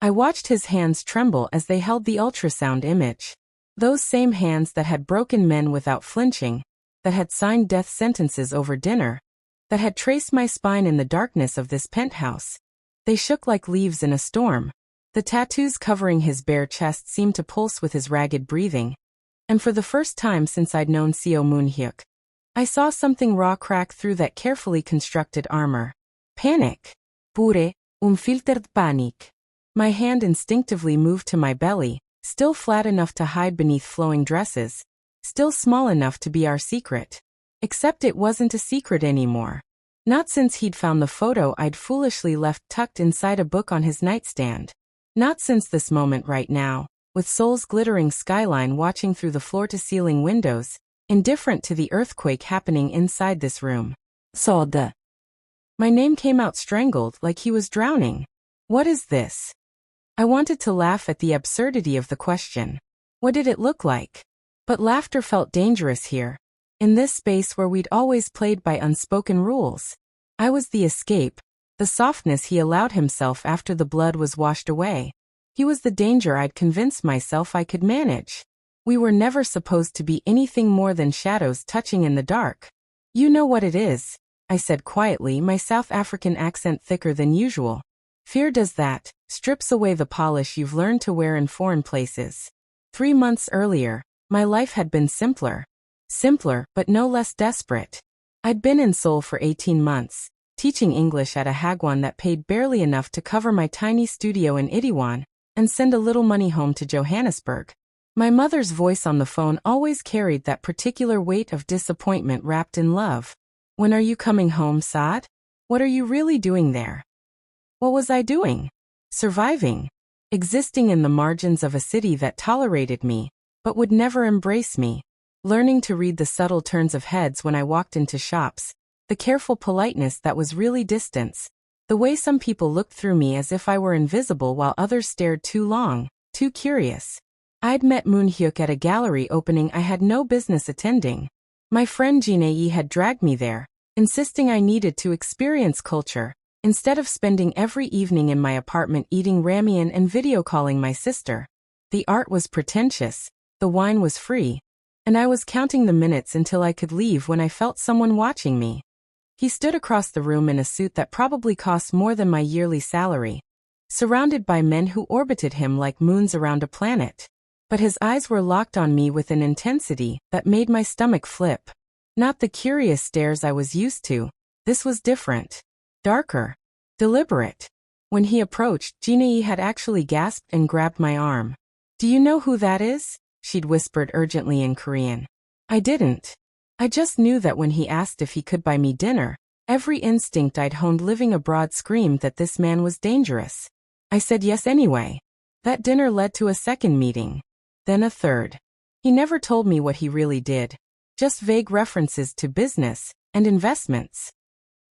I watched his hands tremble as they held the ultrasound image. Those same hands that had broken men without flinching, that had signed death sentences over dinner, that had traced my spine in the darkness of this penthouse. They shook like leaves in a storm. The tattoos covering his bare chest seemed to pulse with his ragged breathing. And for the first time since I'd known Seo Moon-Hyuk, I saw something raw crack through that carefully constructed armor. Panic. Pure, unfiltered panic. My hand instinctively moved to my belly, still flat enough to hide beneath flowing dresses, still small enough to be our secret. Except it wasn't a secret anymore. Not since he'd found the photo I'd foolishly left tucked inside a book on his nightstand. Not since this moment right now, with Seoul's glittering skyline watching through the floor-to-ceiling windows, indifferent to the earthquake happening inside this room. Sade. My name came out strangled like he was drowning. What is this? I wanted to laugh at the absurdity of the question. What did it look like? But laughter felt dangerous here. In this space where we'd always played by unspoken rules. I was the escape, the softness he allowed himself after the blood was washed away. He was the danger I'd convinced myself I could manage. We were never supposed to be anything more than shadows touching in the dark. You know what it is, I said quietly, my South African accent thicker than usual. Fear does that, strips away the polish you've learned to wear in foreign places. 3 months earlier, my life had been simpler. Simpler, but no less desperate. I'd been in Seoul for 18 months, teaching English at a hagwon that paid barely enough to cover my tiny studio in Itaewon, and send a little money home to Johannesburg. My mother's voice on the phone always carried that particular weight of disappointment wrapped in love. When are you coming home, Sade? What are you really doing there? What was I doing? Surviving. Existing in the margins of a city that tolerated me, but would never embrace me. Learning to read the subtle turns of heads when I walked into shops, the careful politeness that was really distance, the way some people looked through me as if I were invisible while others stared too long, too curious. I'd met Moon-Hyuk at a gallery opening I had no business attending. My friend Jin-Ae had dragged me there, insisting I needed to experience culture, instead of spending every evening in my apartment eating ramen and video calling my sister. The art was pretentious, the wine was free, and I was counting the minutes until I could leave when I felt someone watching me. He stood across the room in a suit that probably cost more than my yearly salary, surrounded by men who orbited him like moons around a planet. But his eyes were locked on me with an intensity that made my stomach flip. Not the curious stares I was used to. This was different. Darker. Deliberate. When he approached, Jin-Ae had actually gasped and grabbed my arm. "Do you know who that is?" she'd whispered urgently in Korean. I didn't. I just knew that when he asked if he could buy me dinner, every instinct I'd honed living abroad screamed that this man was dangerous. I said yes anyway. That dinner led to a second meeting. Then a third. He never told me what he really did. Just vague references to business and investments.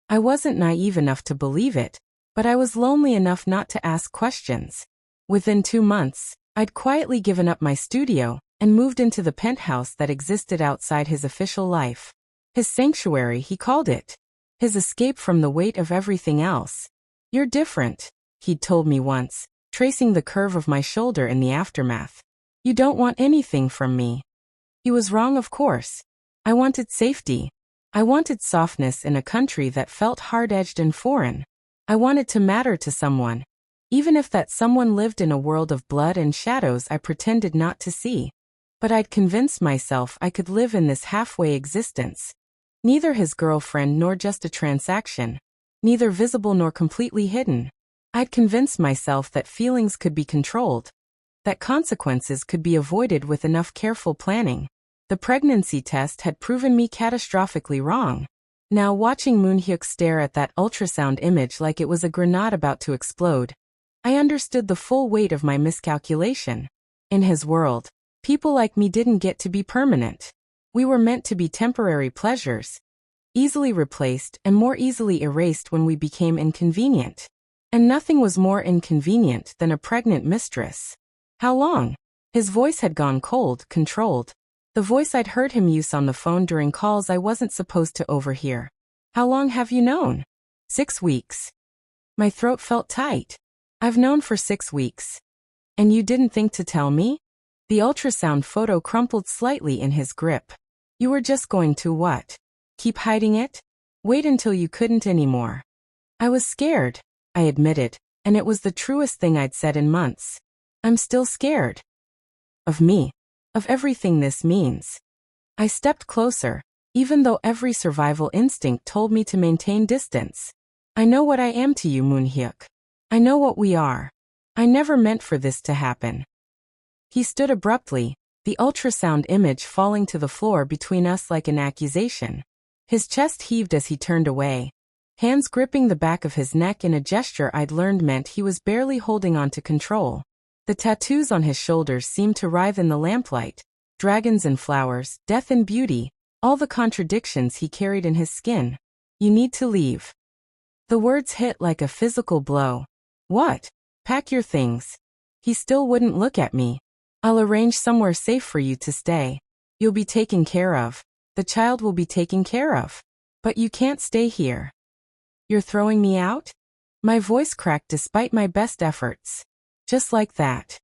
I wasn't naive enough to believe it, but I was lonely enough not to ask questions. Within 2 months, I'd quietly given up my studio and moved into the penthouse that existed outside his official life. His sanctuary, he called it. His escape from the weight of everything else. "You're different," he'd told me once, tracing the curve of my shoulder in the aftermath. "You don't want anything from me." He was wrong, of course. I wanted safety. I wanted softness in a country that felt hard-edged and foreign. I wanted to matter to someone, even if that someone lived in a world of blood and shadows I pretended not to see. But I'd convinced myself I could live in this halfway existence. Neither his girlfriend nor just a transaction. Neither visible nor completely hidden. I'd convinced myself that feelings could be controlled. That consequences could be avoided with enough careful planning. The pregnancy test had proven me catastrophically wrong. Now watching Moon-Hyuk stare at that ultrasound image like it was a grenade about to explode, I understood the full weight of my miscalculation. In his world, people like me didn't get to be permanent. We were meant to be temporary pleasures, easily replaced and more easily erased when we became inconvenient. And nothing was more inconvenient than a pregnant mistress. How long? His voice had gone cold, controlled. The voice I'd heard him use on the phone during calls I wasn't supposed to overhear. "How long have you known?" 6 weeks. My throat felt tight. I've known for 6 weeks. And you didn't think to tell me? The ultrasound photo crumpled slightly in his grip. You were just going to what? Keep hiding it? Wait until you couldn't anymore. I was scared, I admitted, and it was the truest thing I'd said in months. I'm still scared. Of me. Of everything this means. I stepped closer, even though every survival instinct told me to maintain distance. I know what I am to you, Moon-Hyuk. I know what we are. I never meant for this to happen. He stood abruptly, the ultrasound image falling to the floor between us like an accusation. His chest heaved as he turned away, hands gripping the back of his neck in a gesture I'd learned meant he was barely holding on to control. The tattoos on his shoulders seemed to writhe in the lamplight, dragons and flowers, death and beauty, all the contradictions he carried in his skin. You need to leave. The words hit like a physical blow. What? Pack your things. He still wouldn't look at me. I'll arrange somewhere safe for you to stay. You'll be taken care of. The child will be taken care of. But you can't stay here. You're throwing me out? My voice cracked despite my best efforts. Just like that.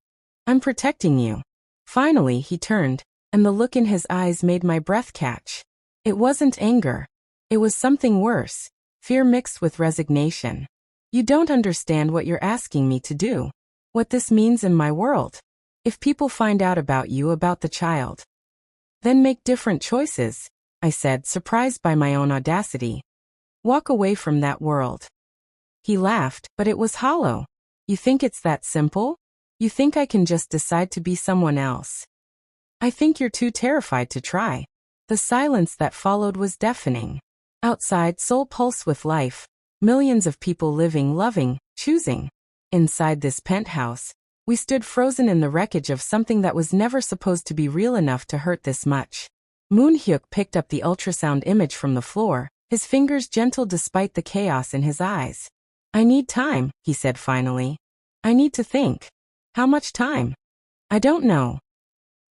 I'm protecting you. Finally, he turned, and the look in his eyes made my breath catch. It wasn't anger. It was something worse, fear mixed with resignation. You don't understand what you're asking me to do. What this means in my world. If people find out about you, about the child, then make different choices, I said, surprised by my own audacity. Walk away from that world. He laughed, but it was hollow. You think it's that simple? You think I can just decide to be someone else? I think you're too terrified to try. The silence that followed was deafening. Outside, Seoul pulsed with life. Millions of people living, loving, choosing. Inside this penthouse, we stood frozen in the wreckage of something that was never supposed to be real enough to hurt this much. Moon-Hyuk picked up the ultrasound image from the floor, his fingers gentle despite the chaos in his eyes. I need time, he said finally. I need to think. How much time? I don't know.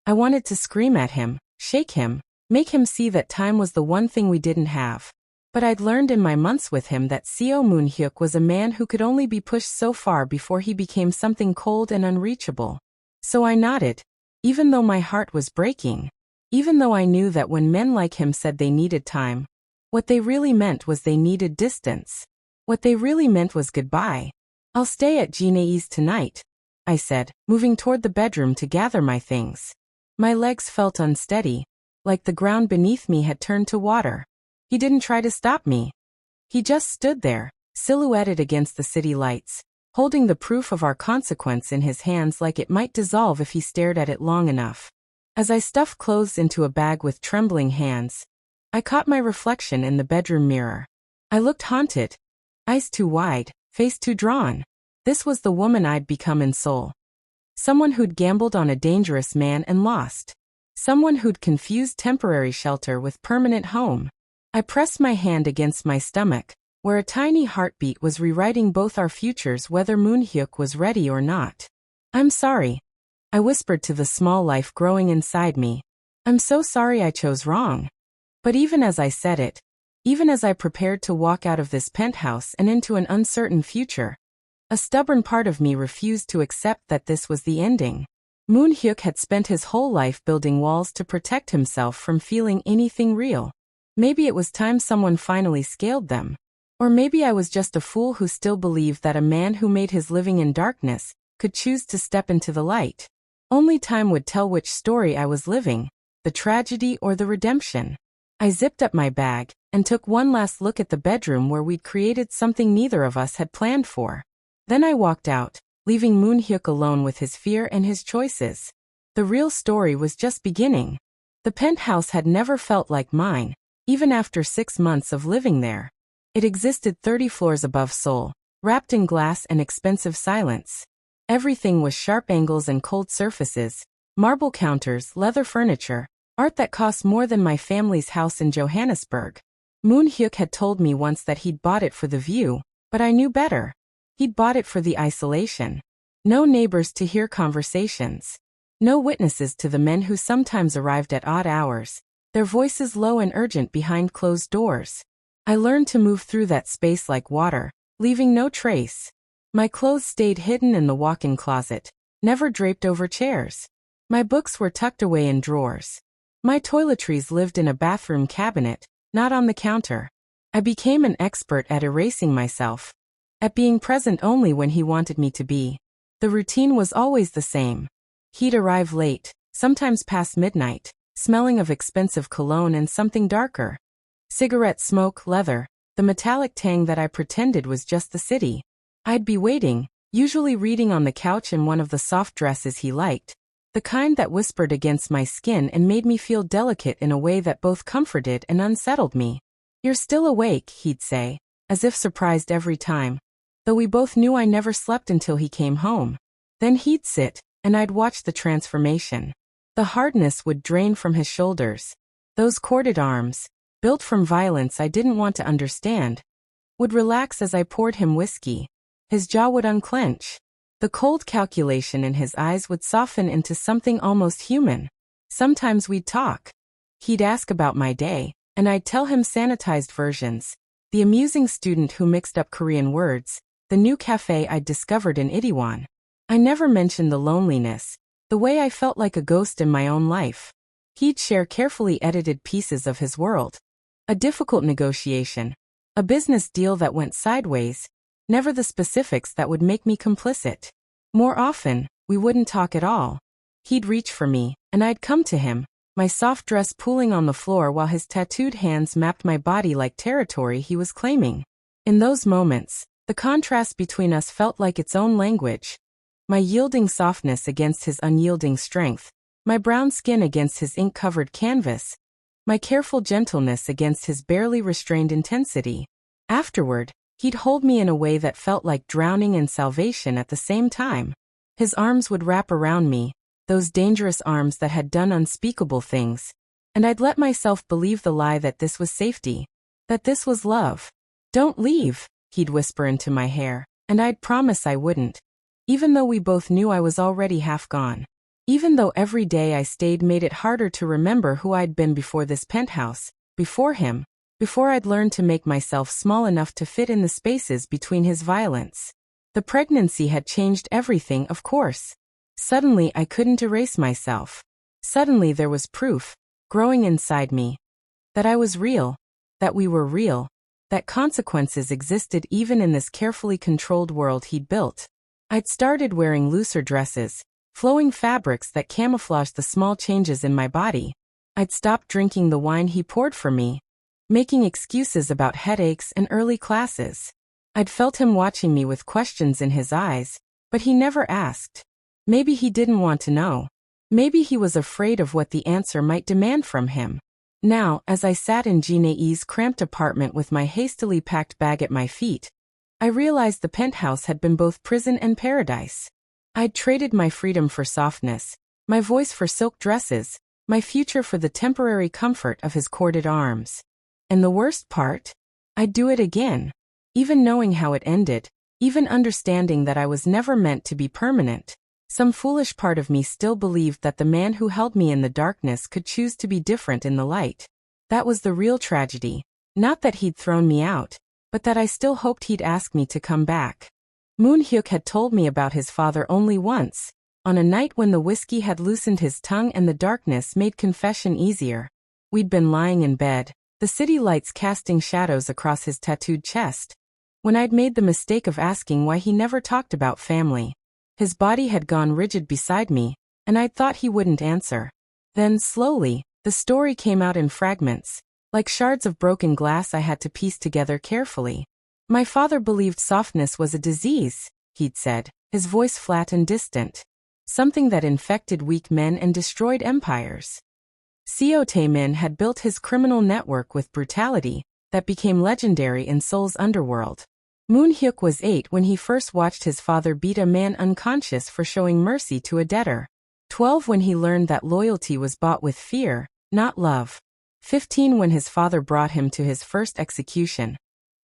I wanted to scream at him, shake him, make him see that time was the one thing we didn't have. But I'd learned in my months with him that Seo Moon-Hyuk was a man who could only be pushed so far before he became something cold and unreachable. So I nodded, even though my heart was breaking. Even though I knew that when men like him said they needed time, what they really meant was they needed distance. What they really meant was goodbye. I'll stay at Jinei's tonight, I said, moving toward the bedroom to gather my things. My legs felt unsteady, like the ground beneath me had turned to water. He didn't try to stop me. He just stood there, silhouetted against the city lights, holding the proof of our consequence in his hands like it might dissolve if he stared at it long enough. As I stuffed clothes into a bag with trembling hands, I caught my reflection in the bedroom mirror. I looked haunted, eyes too wide, face too drawn. This was the woman I'd become in Seoul. Someone who'd gambled on a dangerous man and lost. Someone who'd confused temporary shelter with permanent home. I pressed my hand against my stomach, where a tiny heartbeat was rewriting both our futures whether Moon-Hyuk was ready or not. I'm sorry, I whispered to the small life growing inside me. I'm so sorry I chose wrong. But even as I said it, even as I prepared to walk out of this penthouse and into an uncertain future, a stubborn part of me refused to accept that this was the ending. Moon-Hyuk had spent his whole life building walls to protect himself from feeling anything real. Maybe it was time someone finally scaled them. Or maybe I was just a fool who still believed that a man who made his living in darkness could choose to step into the light. Only time would tell which story I was living, the tragedy or the redemption. I zipped up my bag and took one last look at the bedroom where we'd created something neither of us had planned for. Then I walked out, leaving Moon-Hyuk alone with his fear and his choices. The real story was just beginning. The penthouse had never felt like mine, even after 6 months of living there. It existed 30 floors above Seoul, wrapped in glass and expensive silence. Everything was sharp angles and cold surfaces, marble counters, leather furniture, art that cost more than my family's house in Johannesburg. Moon-Hyuk had told me once that he'd bought it for the view, but I knew better. He'd bought it for the isolation. No neighbors to hear conversations. No witnesses to the men who sometimes arrived at odd hours, their voices low and urgent behind closed doors. I learned to move through that space like water, leaving no trace. My clothes stayed hidden in the walk-in closet, never draped over chairs. My books were tucked away in drawers. My toiletries lived in a bathroom cabinet, not on the counter. I became an expert at erasing myself, at being present only when he wanted me to be. The routine was always the same. He'd arrive late, sometimes past midnight, smelling of expensive cologne and something darker. Cigarette smoke, leather, the metallic tang that I pretended was just the city. I'd be waiting, usually reading on the couch in one of the soft dresses he liked, the kind that whispered against my skin and made me feel delicate in a way that both comforted and unsettled me. "You're still awake," he'd say, as if surprised every time, though we both knew I never slept until he came home. Then he'd sit, and I'd watch the transformation. The hardness would drain from his shoulders. Those corded arms, built from violence I didn't want to understand, would relax as I poured him whiskey. His jaw would unclench. The cold calculation in his eyes would soften into something almost human. Sometimes we'd talk. He'd ask about my day, and I'd tell him sanitized versions. The amusing student who mixed up Korean words, the new cafe I'd discovered in Itaewon. I never mentioned the loneliness, the way I felt like a ghost in my own life. He'd share carefully edited pieces of his world. A difficult negotiation. A business deal that went sideways. Never the specifics that would make me complicit. More often, we wouldn't talk at all. He'd reach for me, and I'd come to him, my soft dress pooling on the floor while his tattooed hands mapped my body like territory he was claiming. In those moments, the contrast between us felt like its own language. My yielding softness against his unyielding strength, my brown skin against his ink-covered canvas, my careful gentleness against his barely restrained intensity. Afterward, he'd hold me in a way that felt like drowning and salvation at the same time. His arms would wrap around me, those dangerous arms that had done unspeakable things, and I'd let myself believe the lie that this was safety, that this was love. "Don't leave," he'd whisper into my hair, and I'd promise I wouldn't. Even though we both knew I was already half gone. Even though every day I stayed made it harder to remember who I'd been before this penthouse, before him, before I'd learned to make myself small enough to fit in the spaces between his violence. The pregnancy had changed everything, of course. Suddenly I couldn't erase myself. Suddenly there was proof, growing inside me, that I was real, that we were real, that consequences existed even in this carefully controlled world he'd built. I'd started wearing looser dresses, flowing fabrics that camouflaged the small changes in my body. I'd stopped drinking the wine he poured for me, making excuses about headaches and early classes. I'd felt him watching me with questions in his eyes, but he never asked. Maybe he didn't want to know. Maybe he was afraid of what the answer might demand from him. Now, as I sat in Jinae's cramped apartment with my hastily packed bag at my feet, I realized the penthouse had been both prison and paradise. I'd traded my freedom for softness, my voice for silk dresses, my future for the temporary comfort of his corded arms. And the worst part? I'd do it again. Even knowing how it ended, even understanding that I was never meant to be permanent. Some foolish part of me still believed that the man who held me in the darkness could choose to be different in the light. That was the real tragedy. Not that he'd thrown me out, but that I still hoped he'd ask me to come back. Moon-Hyuk had told me about his father only once, on a night when the whiskey had loosened his tongue and the darkness made confession easier. We'd been lying in bed, the city lights casting shadows across his tattooed chest, when I'd made the mistake of asking why he never talked about family. His body had gone rigid beside me, and I'd thought he wouldn't answer. Then, slowly, the story came out in fragments, like shards of broken glass I had to piece together carefully. My father believed softness was a disease, he'd said, his voice flat and distant. Something that infected weak men and destroyed empires. Seo Taemin had built his criminal network with brutality that became legendary in Seoul's underworld. Moon-Hyuk was 8 when he first watched his father beat a man unconscious for showing mercy to a debtor. 12 when he learned that loyalty was bought with fear, not love. 15 when his father brought him to his first execution,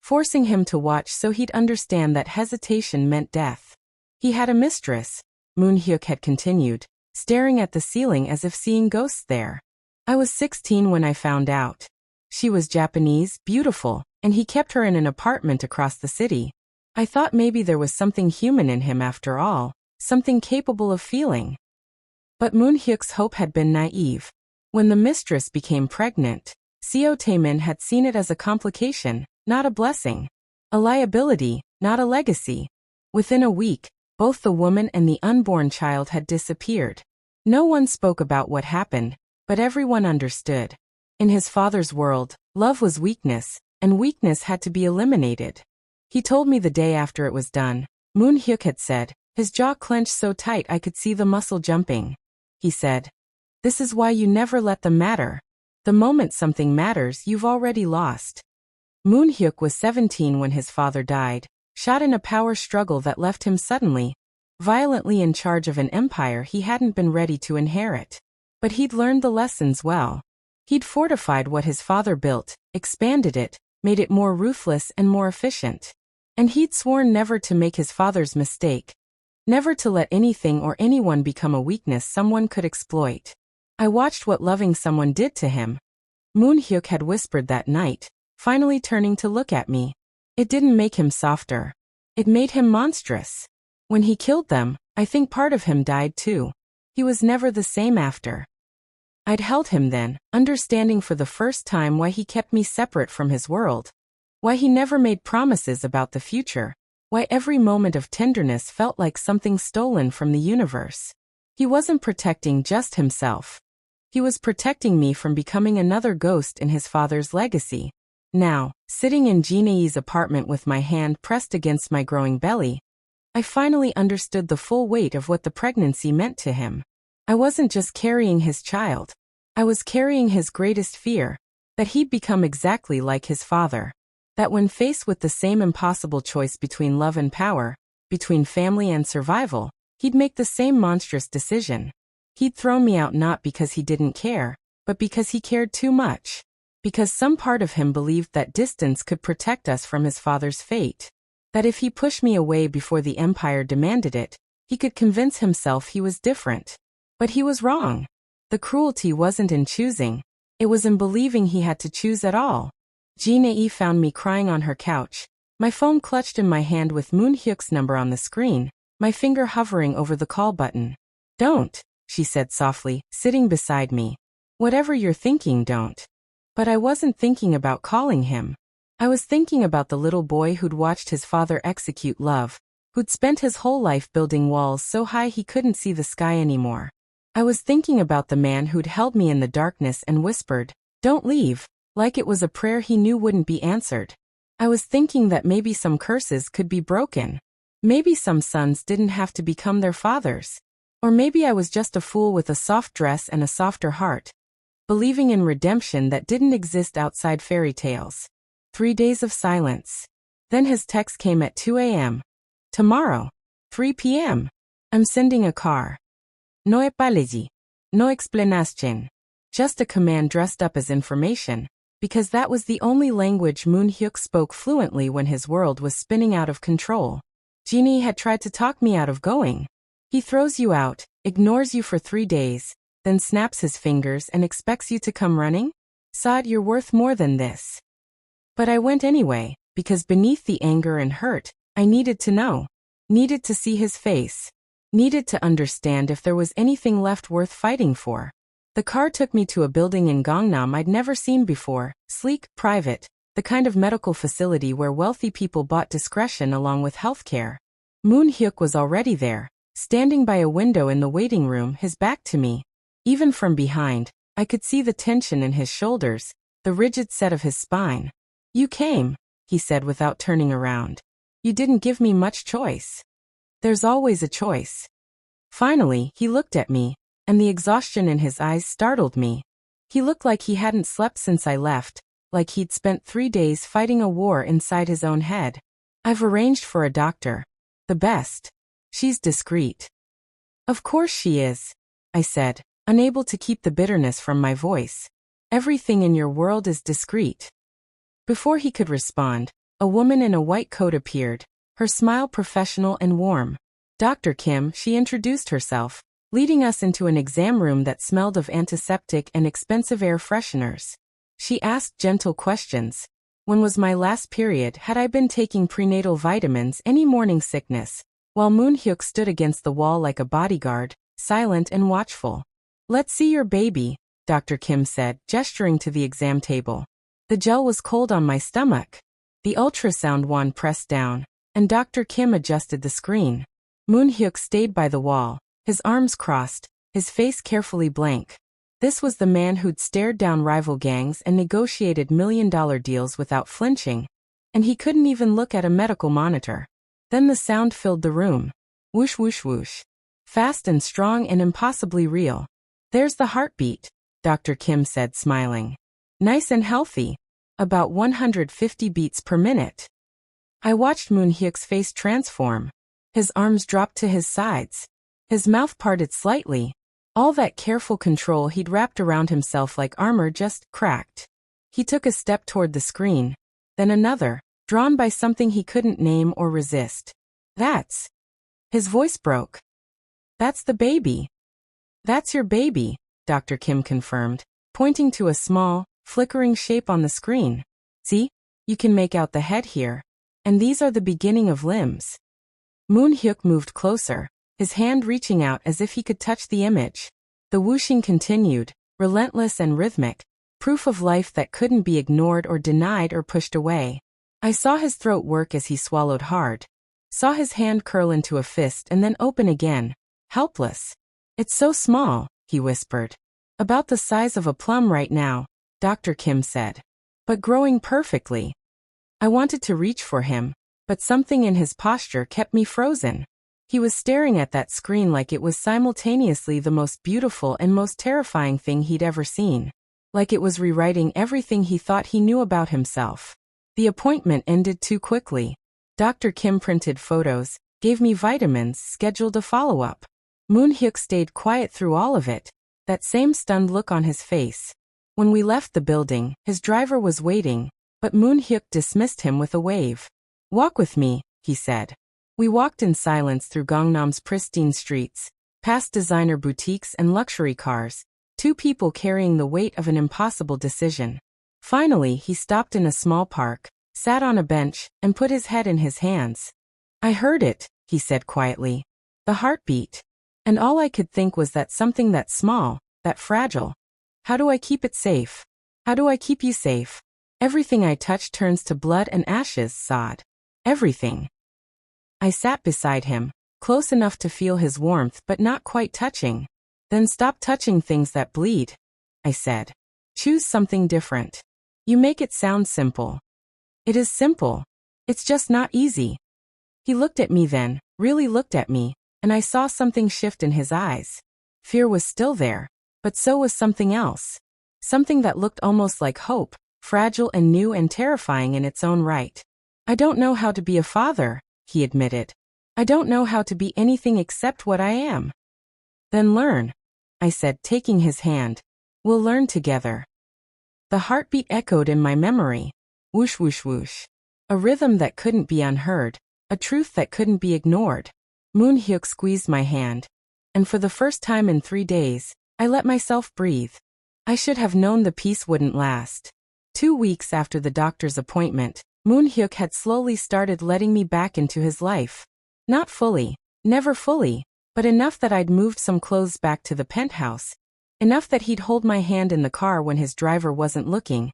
forcing him to watch so he'd understand that hesitation meant death. He had a mistress, Moon-Hyuk had continued, staring at the ceiling as if seeing ghosts there. I was 16 when I found out. She was Japanese, beautiful, and he kept her in an apartment across the city. I thought maybe there was something human in him after all, something capable of feeling. But Moon-Hyuk's hope had been naive. When the mistress became pregnant, Seo Taemin had seen it as a complication, not a blessing. A liability, not a legacy. Within a week, both the woman and the unborn child had disappeared. No one spoke about what happened, but everyone understood. In his father's world, love was weakness, and weakness had to be eliminated. He told me the day after it was done. Moon-Hyuk had said, his jaw clenched so tight I could see the muscle jumping. He said, "This is why you never let them matter. The moment something matters, you've already lost." Moon-Hyuk was 17 when his father died, shot in a power struggle that left him suddenly, violently in charge of an empire he hadn't been ready to inherit. But he'd learned the lessons well. He'd fortified what his father built, expanded it, made it more ruthless and more efficient. And he'd sworn never to make his father's mistake. Never to let anything or anyone become a weakness someone could exploit. I watched what loving someone did to him. Moon-Hyuk had whispered that night, finally turning to look at me. It didn't make him softer. It made him monstrous. When he killed them, I think part of him died too. He was never the same after. I'd held him then, understanding for the first time why he kept me separate from his world. Why he never made promises about the future. Why every moment of tenderness felt like something stolen from the universe. He wasn't protecting just himself. He was protecting me from becoming another ghost in his father's legacy. Now, sitting in Jin-Ae's apartment with my hand pressed against my growing belly, I finally understood the full weight of what the pregnancy meant to him. I wasn't just carrying his child. I was carrying his greatest fear, that he'd become exactly like his father. That when faced with the same impossible choice between love and power, between family and survival, he'd make the same monstrous decision. He'd thrown me out not because he didn't care, but because he cared too much. Because some part of him believed that distance could protect us from his father's fate. That if he pushed me away before the empire demanded it, he could convince himself he was different. But he was wrong. The cruelty wasn't in choosing. It was in believing he had to choose at all. Jin-Ae found me crying on her couch, my phone clutched in my hand with Moon-Hyuk's number on the screen, my finger hovering over the call button. "Don't," she said softly, sitting beside me. "Whatever you're thinking, don't." But I wasn't thinking about calling him. I was thinking about the little boy who'd watched his father execute love, who'd spent his whole life building walls so high he couldn't see the sky anymore. I was thinking about the man who'd held me in the darkness and whispered, "Don't leave," like it was a prayer he knew wouldn't be answered. I was thinking that maybe some curses could be broken. Maybe some sons didn't have to become their fathers. Or maybe I was just a fool with a soft dress and a softer heart, believing in redemption that didn't exist outside fairy tales. 3 days of silence. Then his text came at 2 a.m. "Tomorrow, 3 p.m. I'm sending a car. No apology. No explanation." Just a command dressed up as information, because that was the only language Moon-Hyuk spoke fluently when his world was spinning out of control. Jin-Ae had tried to talk me out of going. He throws you out, ignores you for 3 days, then snaps his fingers and expects you to come running? Sade, you're worth more than this. But I went anyway, because beneath the anger and hurt, I needed to know. Needed to see his face. Needed to understand if there was anything left worth fighting for. The car took me to a building in Gangnam I'd never seen before, sleek, private, the kind of medical facility where wealthy people bought discretion along with healthcare. Moon-Hyuk was already there, standing by a window in the waiting room, his back to me. Even from behind, I could see the tension in his shoulders, the rigid set of his spine. "You came," he said without turning around. "You didn't give me much choice." There's always a choice. Finally, he looked at me, and the exhaustion in his eyes startled me. He looked like he hadn't slept since I left, like he'd spent 3 days fighting a war inside his own head. "I've arranged for a doctor. The best. She's discreet." "Of course she is," I said, unable to keep the bitterness from my voice. "Everything in your world is discreet." Before he could respond, a woman in a white coat appeared, her smile professional and warm. "Dr. Kim," she introduced herself, leading us into an exam room that smelled of antiseptic and expensive air fresheners. She asked gentle questions. When was my last period? Had I been taking prenatal vitamins? Any morning sickness? While Moon-Hyuk stood against the wall like a bodyguard, silent and watchful. Let's see your baby, Dr. Kim said, gesturing to the exam table. The gel was cold on my stomach. The ultrasound wand pressed down, and Dr. Kim adjusted the screen. Moon-Hyuk stayed by the wall, his arms crossed, his face carefully blank. This was the man who'd stared down rival gangs and negotiated million-dollar deals without flinching. And he couldn't even look at a medical monitor. Then the sound filled the room. Whoosh whoosh whoosh. Fast and strong and impossibly real. There's the heartbeat, Dr. Kim said, smiling. Nice and healthy. About 150 beats per minute. I watched Moon-Hyuk's face transform. His arms dropped to his sides. His mouth parted slightly. All that careful control he'd wrapped around himself like armor just cracked. He took a step toward the screen, then another, drawn by something he couldn't name or resist. That's... His voice broke. That's the baby. That's your baby, Dr. Kim confirmed, pointing to a small, flickering shape on the screen. See? You can make out the head here. And these are the beginning of limbs. Moon-Hyuk moved closer, his hand reaching out as if he could touch the image. The whooshing continued, relentless and rhythmic, proof of life that couldn't be ignored or denied or pushed away. I saw his throat work as he swallowed hard. Saw his hand curl into a fist and then open again, helpless. It's so small, he whispered. About the size of a plum right now, Dr. Kim said. But growing perfectly. I wanted to reach for him, but something in his posture kept me frozen. He was staring at that screen like it was simultaneously the most beautiful and most terrifying thing he'd ever seen. Like it was rewriting everything he thought he knew about himself. The appointment ended too quickly. Dr. Kim printed photos, gave me vitamins, scheduled a follow-up. Moon-Hyuk stayed quiet through all of it, that same stunned look on his face. When we left the building, his driver was waiting, but Moon-Hyuk dismissed him with a wave. Walk with me, he said. We walked in silence through Gangnam's pristine streets, past designer boutiques and luxury cars, two people carrying the weight of an impossible decision. Finally, he stopped in a small park, sat on a bench, and put his head in his hands. I heard it, he said quietly. The heartbeat. And all I could think was that something that small, that fragile. How do I keep it safe? How do I keep you safe? Everything I touch turns to blood and ashes, Sade. Everything. I sat beside him, close enough to feel his warmth but not quite touching. Then stop touching things that bleed, I said. Choose something different. You make it sound simple. It is simple. It's just not easy. He looked at me then, really looked at me, and I saw something shift in his eyes. Fear was still there, but so was something else. Something that looked almost like hope, fragile and new and terrifying in its own right. I don't know how to be a father, he admitted. I don't know how to be anything except what I am. Then learn, I said, taking his hand. We'll learn together. The heartbeat echoed in my memory. Whoosh whoosh whoosh. A rhythm that couldn't be unheard, a truth that couldn't be ignored. Moon-Hyuk squeezed my hand. And for the first time in 3 days, I let myself breathe. I should have known the peace wouldn't last. 2 weeks after the doctor's appointment, Moon-Hyuk had slowly started letting me back into his life. Not fully, never fully, but enough that I'd moved some clothes back to the penthouse. Enough that he'd hold my hand in the car when his driver wasn't looking.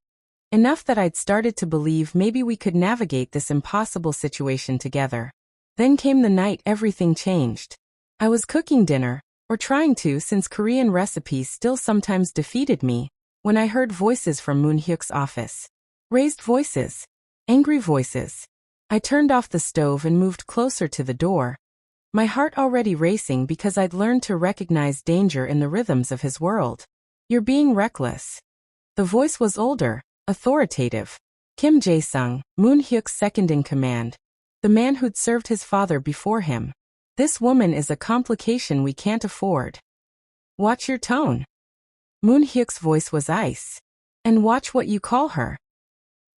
Enough that I'd started to believe maybe we could navigate this impossible situation together. Then came the night everything changed. I was cooking dinner, or trying to since Korean recipes still sometimes defeated me, when I heard voices from Moon-Hyuk's office. Raised voices. Angry voices. I turned off the stove and moved closer to the door. My heart already racing because I'd learned to recognize danger in the rhythms of his world. You're being reckless. The voice was older, authoritative. Kim Jae-sung, Moon-Hyuk's second-in-command. The man who'd served his father before him. This woman is a complication we can't afford. Watch your tone. Moon-Hyuk's voice was ice. And watch what you call her.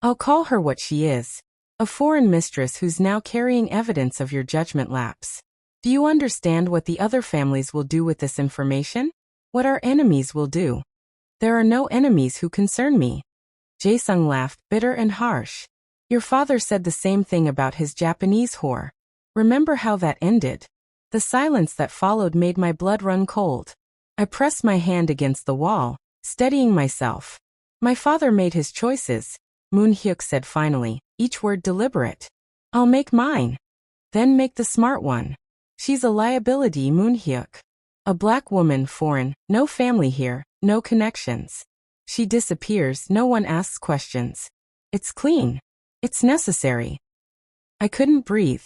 I'll call her what she is. A foreign mistress who's now carrying evidence of your judgment lapse. Do you understand what the other families will do with this information? What our enemies will do? There are no enemies who concern me. Jae-sung laughed, bitter and harsh. Your father said the same thing about his Japanese whore. Remember how that ended? The silence that followed made my blood run cold. I pressed my hand against the wall, steadying myself. My father made his choices, Moon-Hyuk said finally, each word deliberate. I'll make mine. Then make the smart one. She's a liability, Moon-Hyuk. A black woman, foreign, no family here, no connections. She disappears, no one asks questions. It's clean. It's necessary. I couldn't breathe.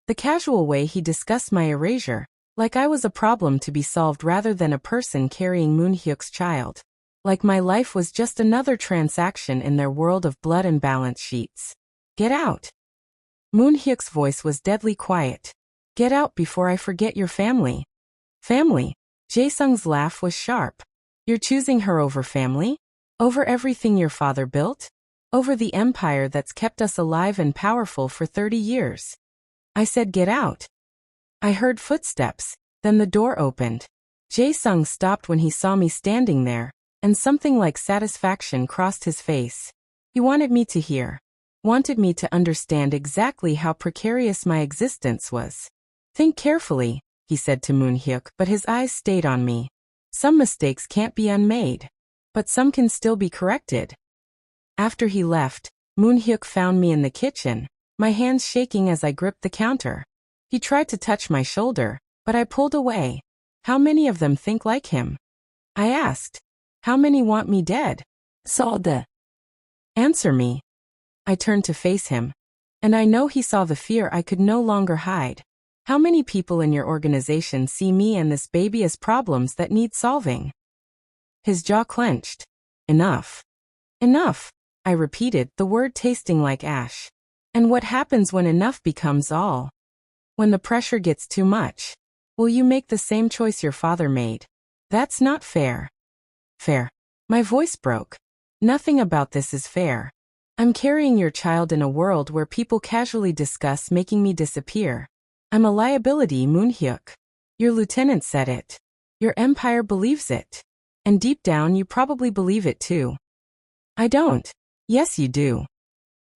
The casual way he discussed my erasure, like I was a problem to be solved rather than a person carrying Moon-Hyuk's child. Like my life was just another transaction in their world of blood and balance sheets. Get out. Moon-Hyuk's voice was deadly quiet. Get out before I forget your family. Family? Jae-sung's laugh was sharp. You're choosing her over family? Over everything your father built? Over the empire that's kept us alive and powerful for 30 years. I said get out. I heard footsteps, then the door opened. Jae-sung stopped when he saw me standing there, and something like satisfaction crossed his face. He wanted me to hear. Wanted me to understand exactly how precarious my existence was. Think carefully, he said to Moon-Hyuk, but his eyes stayed on me. Some mistakes can't be unmade. But some can still be corrected. After he left, Moon-Hyuk found me in the kitchen, my hands shaking as I gripped the counter. He tried to touch my shoulder, but I pulled away. How many of them think like him? I asked. How many want me dead? Sade. Answer me. I turned to face him. And I know he saw the fear I could no longer hide. How many people in your organization see me and this baby as problems that need solving? His jaw clenched. Enough. Enough, I repeated, the word tasting like ash. And what happens when enough becomes all? When the pressure gets too much? Will you make the same choice your father made? That's not fair. Fair. My voice broke. Nothing about this is fair. I'm carrying your child in a world where people casually discuss making me disappear. I'm a liability, Moon-Hyuk. Your lieutenant said it. Your empire believes it. And deep down you probably believe it too. I don't. Yes you do.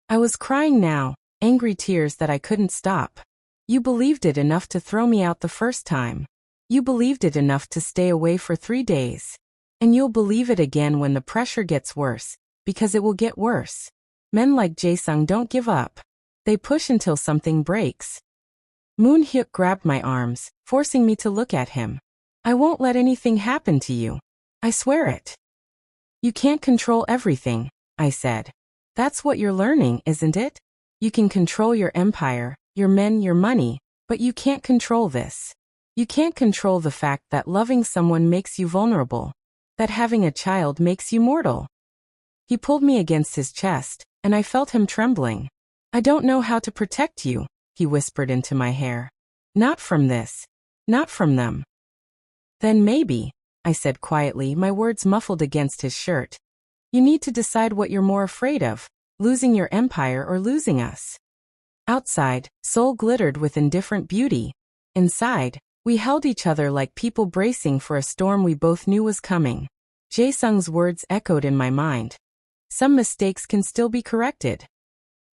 I was crying now, angry tears that I couldn't stop. You believed it enough to throw me out the first time. You believed it enough to stay away for 3 days. And you'll believe it again when the pressure gets worse, because it will get worse. Men like Jae-sung don't give up. They push until something breaks. Moon-Hyuk grabbed my arms, forcing me to look at him. I won't let anything happen to you. I swear it. You can't control everything, I said. That's what you're learning, isn't it? You can control your empire, your men, your money, but you can't control this. You can't control the fact that loving someone makes you vulnerable, that having a child makes you mortal. He pulled me against his chest, and I felt him trembling. I don't know how to protect you, he whispered into my hair. Not from this. Not from them. Then maybe, I said quietly, my words muffled against his shirt. You need to decide what you're more afraid of, losing your empire or losing us. Outside, Seoul glittered with indifferent beauty. Inside, we held each other like people bracing for a storm we both knew was coming. Jae-sung's words echoed in my mind. Some mistakes can still be corrected.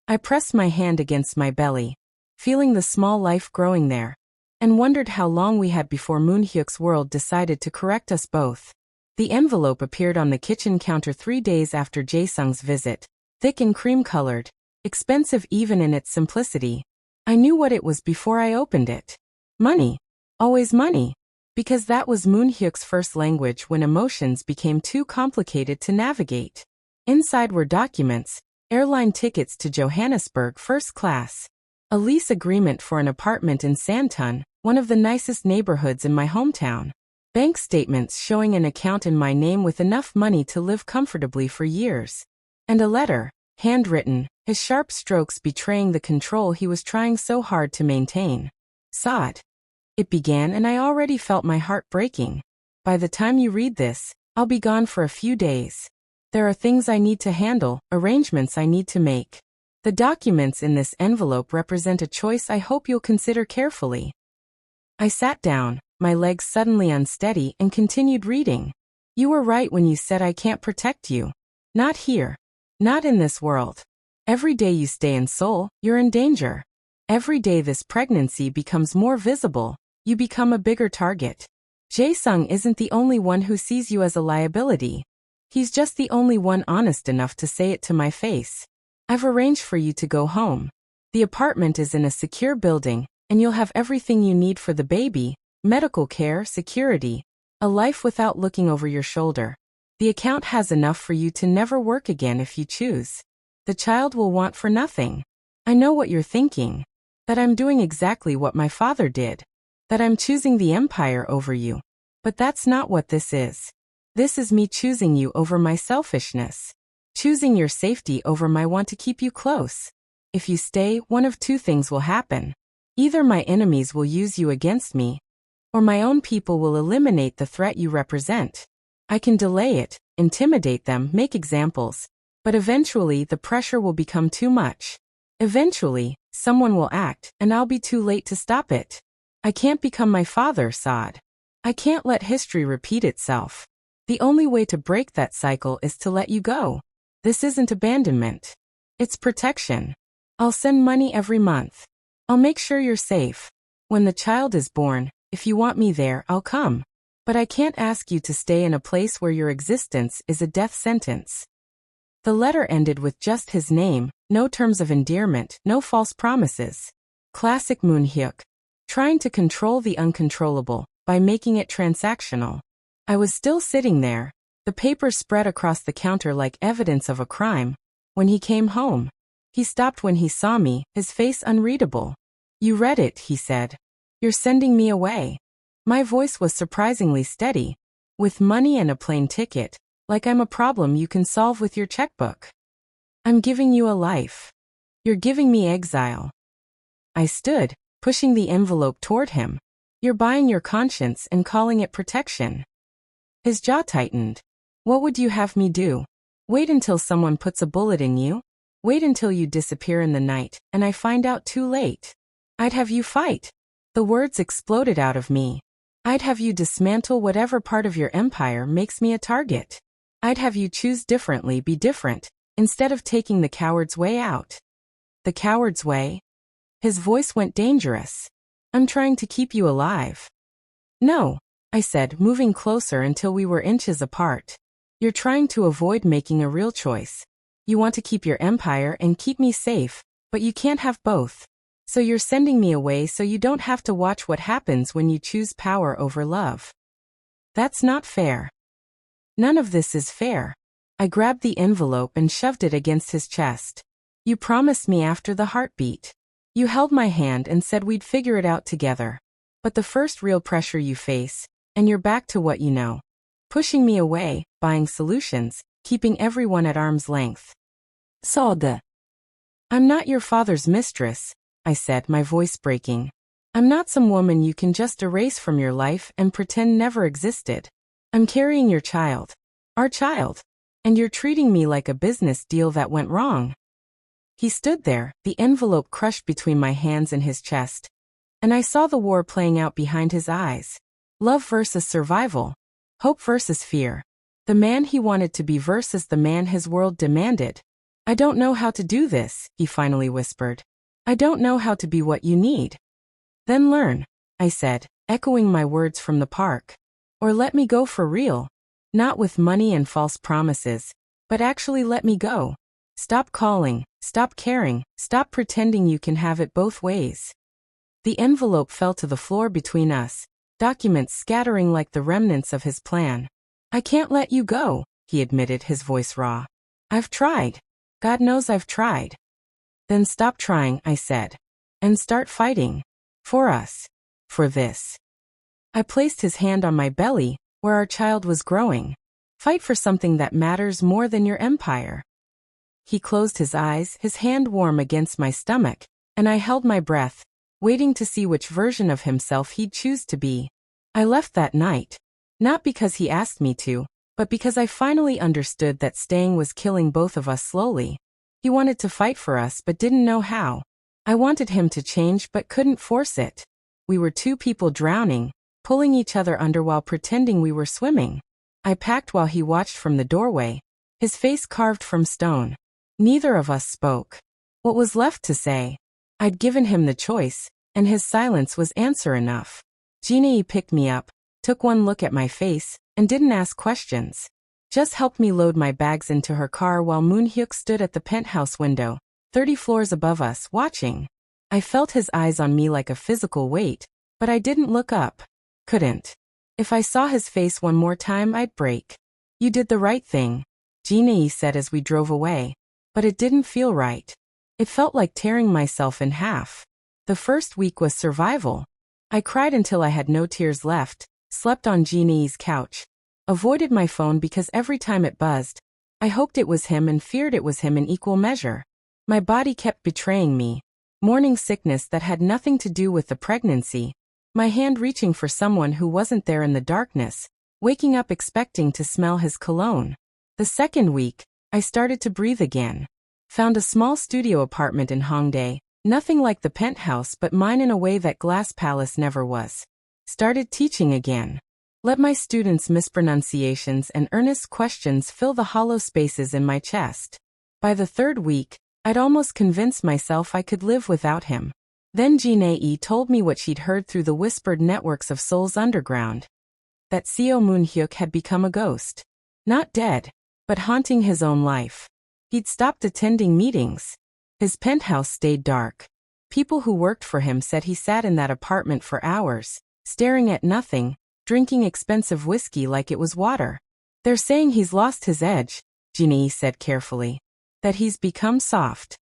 I pressed my hand against my belly, feeling the small life growing there, and wondered how long we had before Moon-Hyuk's world decided to correct us both. The envelope appeared on the kitchen counter 3 days after Jae-sung's visit, thick and cream-colored, expensive even in its simplicity. I knew what it was before I opened it. Money. Always money. Because that was Moon-Hyuk's first language when emotions became too complicated to navigate. Inside were documents, airline tickets to Johannesburg first class, a lease agreement for an apartment in Santon, one of the nicest neighborhoods in my hometown, bank statements showing an account in my name with enough money to live comfortably for years, and a letter, handwritten, his sharp strokes betraying the control he was trying so hard to maintain. Sade. It began and I already felt my heart breaking. By the time you read this, I'll be gone for a few days. There are things I need to handle, arrangements I need to make. The documents in this envelope represent a choice I hope you'll consider carefully. I sat down, my legs suddenly unsteady, and continued reading. You were right when you said I can't protect you. Not here. Not in this world. Every day you stay in Seoul, you're in danger. Every day this pregnancy becomes more visible, you become a bigger target. Jae-sung isn't the only one who sees you as a liability. He's just the only one honest enough to say it to my face. I've arranged for you to go home. The apartment is in a secure building, and you'll have everything you need for the baby, medical care, security, a life without looking over your shoulder. The account has enough for you to never work again if you choose. The child will want for nothing. I know what you're thinking. That I'm doing exactly what my father did. That I'm choosing the empire over you. But that's not what this is. This is me choosing you over my selfishness. Choosing your safety over my want to keep you close. If you stay, one of two things will happen. Either my enemies will use you against me, or my own people will eliminate the threat you represent. I can delay it, intimidate them, make examples, but eventually the pressure will become too much. Eventually, someone will act, and I'll be too late to stop it. I can't become my father, Sade. I can't let history repeat itself. The only way to break that cycle is to let you go. This isn't abandonment. It's protection. I'll send money every month. I'll make sure you're safe. When the child is born, if you want me there, I'll come. But I can't ask you to stay in a place where your existence is a death sentence. The letter ended with just his name, no terms of endearment, no false promises. Classic Moon-Hyuk. Trying to control the uncontrollable by making it transactional. I was still sitting there, the papers spread across the counter like evidence of a crime, when he came home. He stopped when he saw me, his face unreadable. You read it, he said. You're sending me away. My voice was surprisingly steady. With money and a plane ticket, like I'm a problem you can solve with your checkbook. I'm giving you a life. You're giving me exile. I stood, pushing the envelope toward him. You're buying your conscience and calling it protection. His jaw tightened. What would you have me do? Wait until someone puts a bullet in you? Wait until you disappear in the night, and I find out too late. I'd have you fight. The words exploded out of me. I'd have you dismantle whatever part of your empire makes me a target. I'd have you choose differently, be different, instead of taking the coward's way out. The coward's way? His voice went dangerous. I'm trying to keep you alive. No, I said, moving closer until we were inches apart. You're trying to avoid making a real choice. You want to keep your empire and keep me safe, but you can't have both. So you're sending me away so you don't have to watch what happens when you choose power over love. That's not fair. None of this is fair. I grabbed the envelope and shoved it against his chest. You promised me after the heartbeat. You held my hand and said we'd figure it out together. But the first real pressure you face, and you're back to what you know. Pushing me away, buying solutions, keeping everyone at arm's length. Sade. I'm not your father's mistress, I said, my voice breaking. I'm not some woman you can just erase from your life and pretend never existed. I'm carrying your child. Our child. And you're treating me like a business deal that went wrong. He stood there, the envelope crushed between my hands and his chest. And I saw the war playing out behind his eyes. Love versus survival. Hope versus fear. The man he wanted to be versus the man his world demanded. I don't know how to do this, he finally whispered. I don't know how to be what you need. Then learn, I said, echoing my words from the park. Or let me go for real. Not with money and false promises, but actually let me go. Stop calling, stop caring, stop pretending you can have it both ways. The envelope fell to the floor between us, documents scattering like the remnants of his plan. I can't let you go, he admitted, his voice raw. I've tried. God knows I've tried. Then stop trying, I said. And start fighting. For us. For this. I placed his hand on my belly, where our child was growing. Fight for something that matters more than your empire. He closed his eyes, his hand warm against my stomach, and I held my breath, waiting to see which version of himself he'd choose to be. I left that night. Not because he asked me to, but because I finally understood that staying was killing both of us slowly. He wanted to fight for us but didn't know how. I wanted him to change but couldn't force it. We were two people drowning, pulling each other under while pretending we were swimming. I packed while he watched from the doorway, his face carved from stone. Neither of us spoke. What was left to say? I'd given him the choice, and his silence was answer enough. Jinhee picked me up, took one look at my face, and didn't ask questions. Just helped me load my bags into her car while Moon-Hyuk stood at the penthouse window, 30 floors above us, watching. I felt his eyes on me like a physical weight, but I didn't look up. Couldn't. If I saw his face one more time, I'd break. You did the right thing, Jinhee said as we drove away. But it didn't feel right. It felt like tearing myself in half. The first week was survival. I cried until I had no tears left, slept on Jinhee's couch, avoided my phone because every time it buzzed, I hoped it was him and feared it was him in equal measure. My body kept betraying me. Morning sickness that had nothing to do with the pregnancy. My hand reaching for someone who wasn't there in the darkness, waking up expecting to smell his cologne. The second week, I started to breathe again. Found a small studio apartment in Hongdae, nothing like the penthouse but mine in a way that Glass Palace never was. Started teaching again. Let my students' mispronunciations and earnest questions fill the hollow spaces in my chest. By the third week, I'd almost convinced myself I could live without him. Then Jinhee told me what she'd heard through the whispered networks of Seoul's underground. That Seo Moon-Hyuk had become a ghost. Not dead, but haunting his own life. He'd stopped attending meetings. His penthouse stayed dark. People who worked for him said he sat in that apartment for hours, staring at nothing, drinking expensive whiskey like it was water. They're saying he's lost his edge, Jinhee said carefully. That he's become soft.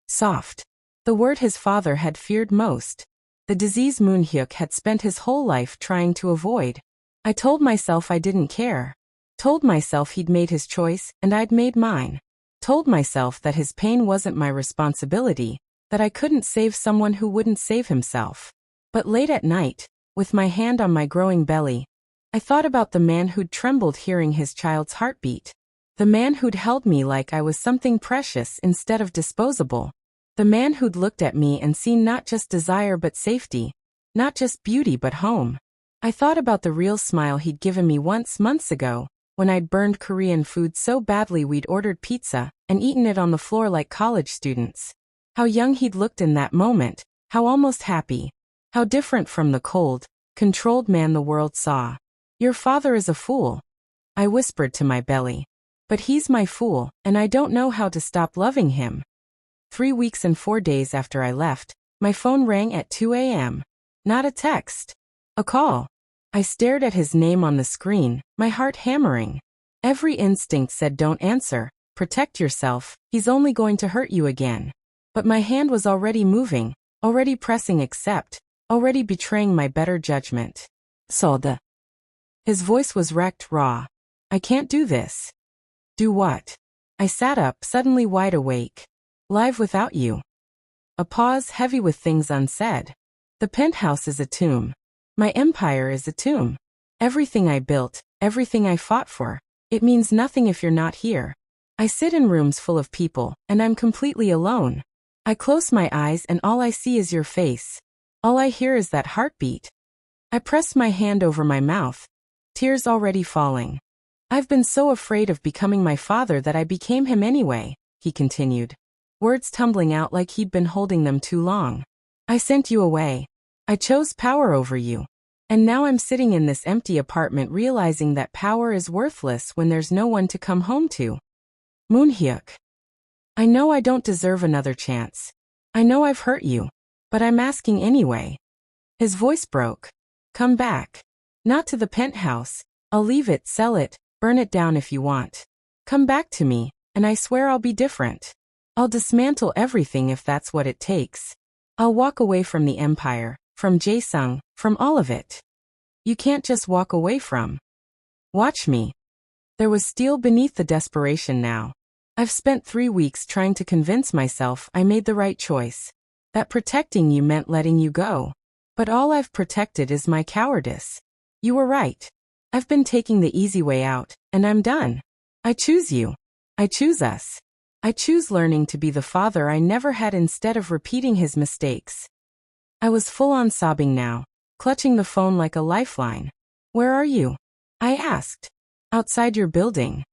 Soft. The word his father had feared most. The disease Moon-Hyuk had spent his whole life trying to avoid. I told myself I didn't care. Told myself he'd made his choice and I'd made mine. Told myself that his pain wasn't my responsibility, that I couldn't save someone who wouldn't save himself. But late at night, with my hand on my growing belly, I thought about the man who'd trembled hearing his child's heartbeat. The man who'd held me like I was something precious instead of disposable. The man who'd looked at me and seen not just desire but safety, not just beauty but home. I thought about the real smile he'd given me once months ago, when I'd burned Korean food so badly we'd ordered pizza and eaten it on the floor like college students. How young he'd looked in that moment, how almost happy. How different from the cold, controlled man the world saw. Your father is a fool, I whispered to my belly. But he's my fool, and I don't know how to stop loving him. 3 weeks and 4 days after I left, my phone rang at 2 a.m. Not a text. A call. I stared at his name on the screen, my heart hammering. Every instinct said don't answer, protect yourself, he's only going to hurt you again. But my hand was already moving, already pressing accept, already betraying my better judgment. Sade. His voice was wrecked, raw. I can't do this. Do what? I sat up, suddenly wide awake. Live without you. A pause heavy with things unsaid. The penthouse is a tomb. My empire is a tomb. Everything I built, everything I fought for, it means nothing if you're not here. I sit in rooms full of people, and I'm completely alone. I close my eyes and all I see is your face. All I hear is that heartbeat. I press my hand over my mouth, tears already falling. I've been so afraid of becoming my father that I became him anyway, he continued. Words tumbling out like he'd been holding them too long. I sent you away. I chose power over you. And now I'm sitting in this empty apartment realizing that power is worthless when there's no one to come home to. Moon-Hyuk. I know I don't deserve another chance. I know I've hurt you. But I'm asking anyway. His voice broke. Come back. Not to the penthouse. I'll leave it, sell it, burn it down if you want. Come back to me, and I swear I'll be different. I'll dismantle everything if that's what it takes. I'll walk away from the empire. From Jae-sung, from all of it. You can't just walk away from. Watch me. There was steel beneath the desperation now. I've spent 3 weeks trying to convince myself I made the right choice. That protecting you meant letting you go. But all I've protected is my cowardice. You were right. I've been taking the easy way out, and I'm done. I choose you. I choose us. I choose learning to be the father I never had instead of repeating his mistakes. I was full on sobbing now, clutching the phone like a lifeline. Where are you? I asked. Outside your building.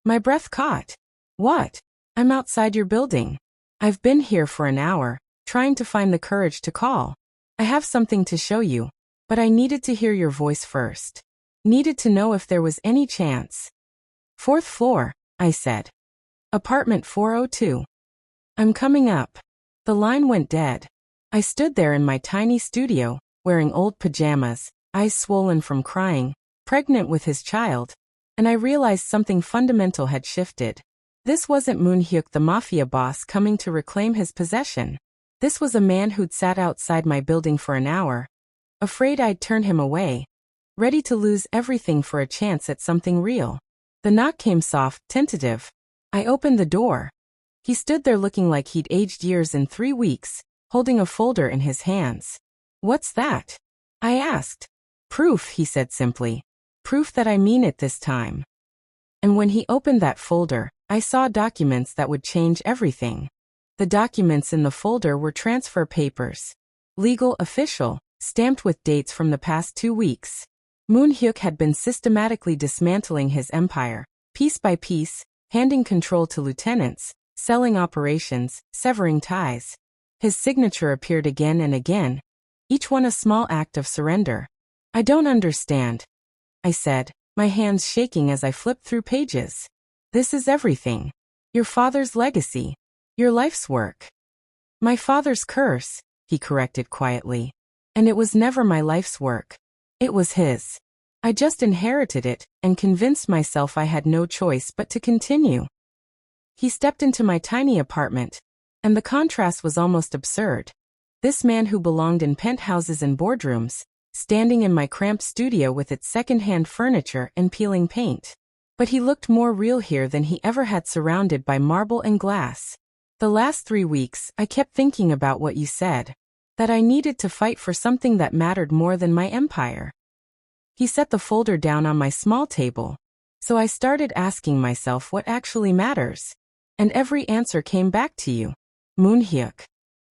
My breath caught. What? I'm outside your building. I've been here for an hour, trying to find the courage to call. I have something to show you, but I needed to hear your voice first. Needed to know if there was any chance. 4th floor, I said. Apartment 402. I'm coming up. The line went dead. I stood there in my tiny studio, wearing old pajamas, eyes swollen from crying, pregnant with his child, and I realized something fundamental had shifted. This wasn't Moon-Hyuk, the Mafia boss, coming to reclaim his possession. This was a man who'd sat outside my building for an hour, afraid I'd turn him away, ready to lose everything for a chance at something real. The knock came soft, tentative. I opened the door. He stood there looking like he'd aged years in 3 weeks, holding a folder in his hands. What's that? I asked. Proof, he said simply. Proof that I mean it this time. And when he opened that folder, I saw documents that would change everything. The documents in the folder were transfer papers. Legal, official, stamped with dates from the past 2 weeks. Moon-Hyuk had been systematically dismantling his empire, piece by piece, handing control to lieutenants, selling operations, severing ties. His signature appeared again and again, each one a small act of surrender. I don't understand, I said, my hands shaking as I flipped through pages. This is everything. Your father's legacy. Your life's work. My father's curse, he corrected quietly. And it was never my life's work. It was his. I just inherited it and convinced myself I had no choice but to continue. He stepped into my tiny apartment, and the contrast was almost absurd. This man who belonged in penthouses and boardrooms, standing in my cramped studio with its second-hand furniture and peeling paint. But he looked more real here than he ever had, surrounded by marble and glass. The last 3 weeks, I kept thinking about what you said. That I needed to fight for something that mattered more than my empire. He set the folder down on my small table. So I started asking myself what actually matters. And every answer came back to you. Moon-Hyuk.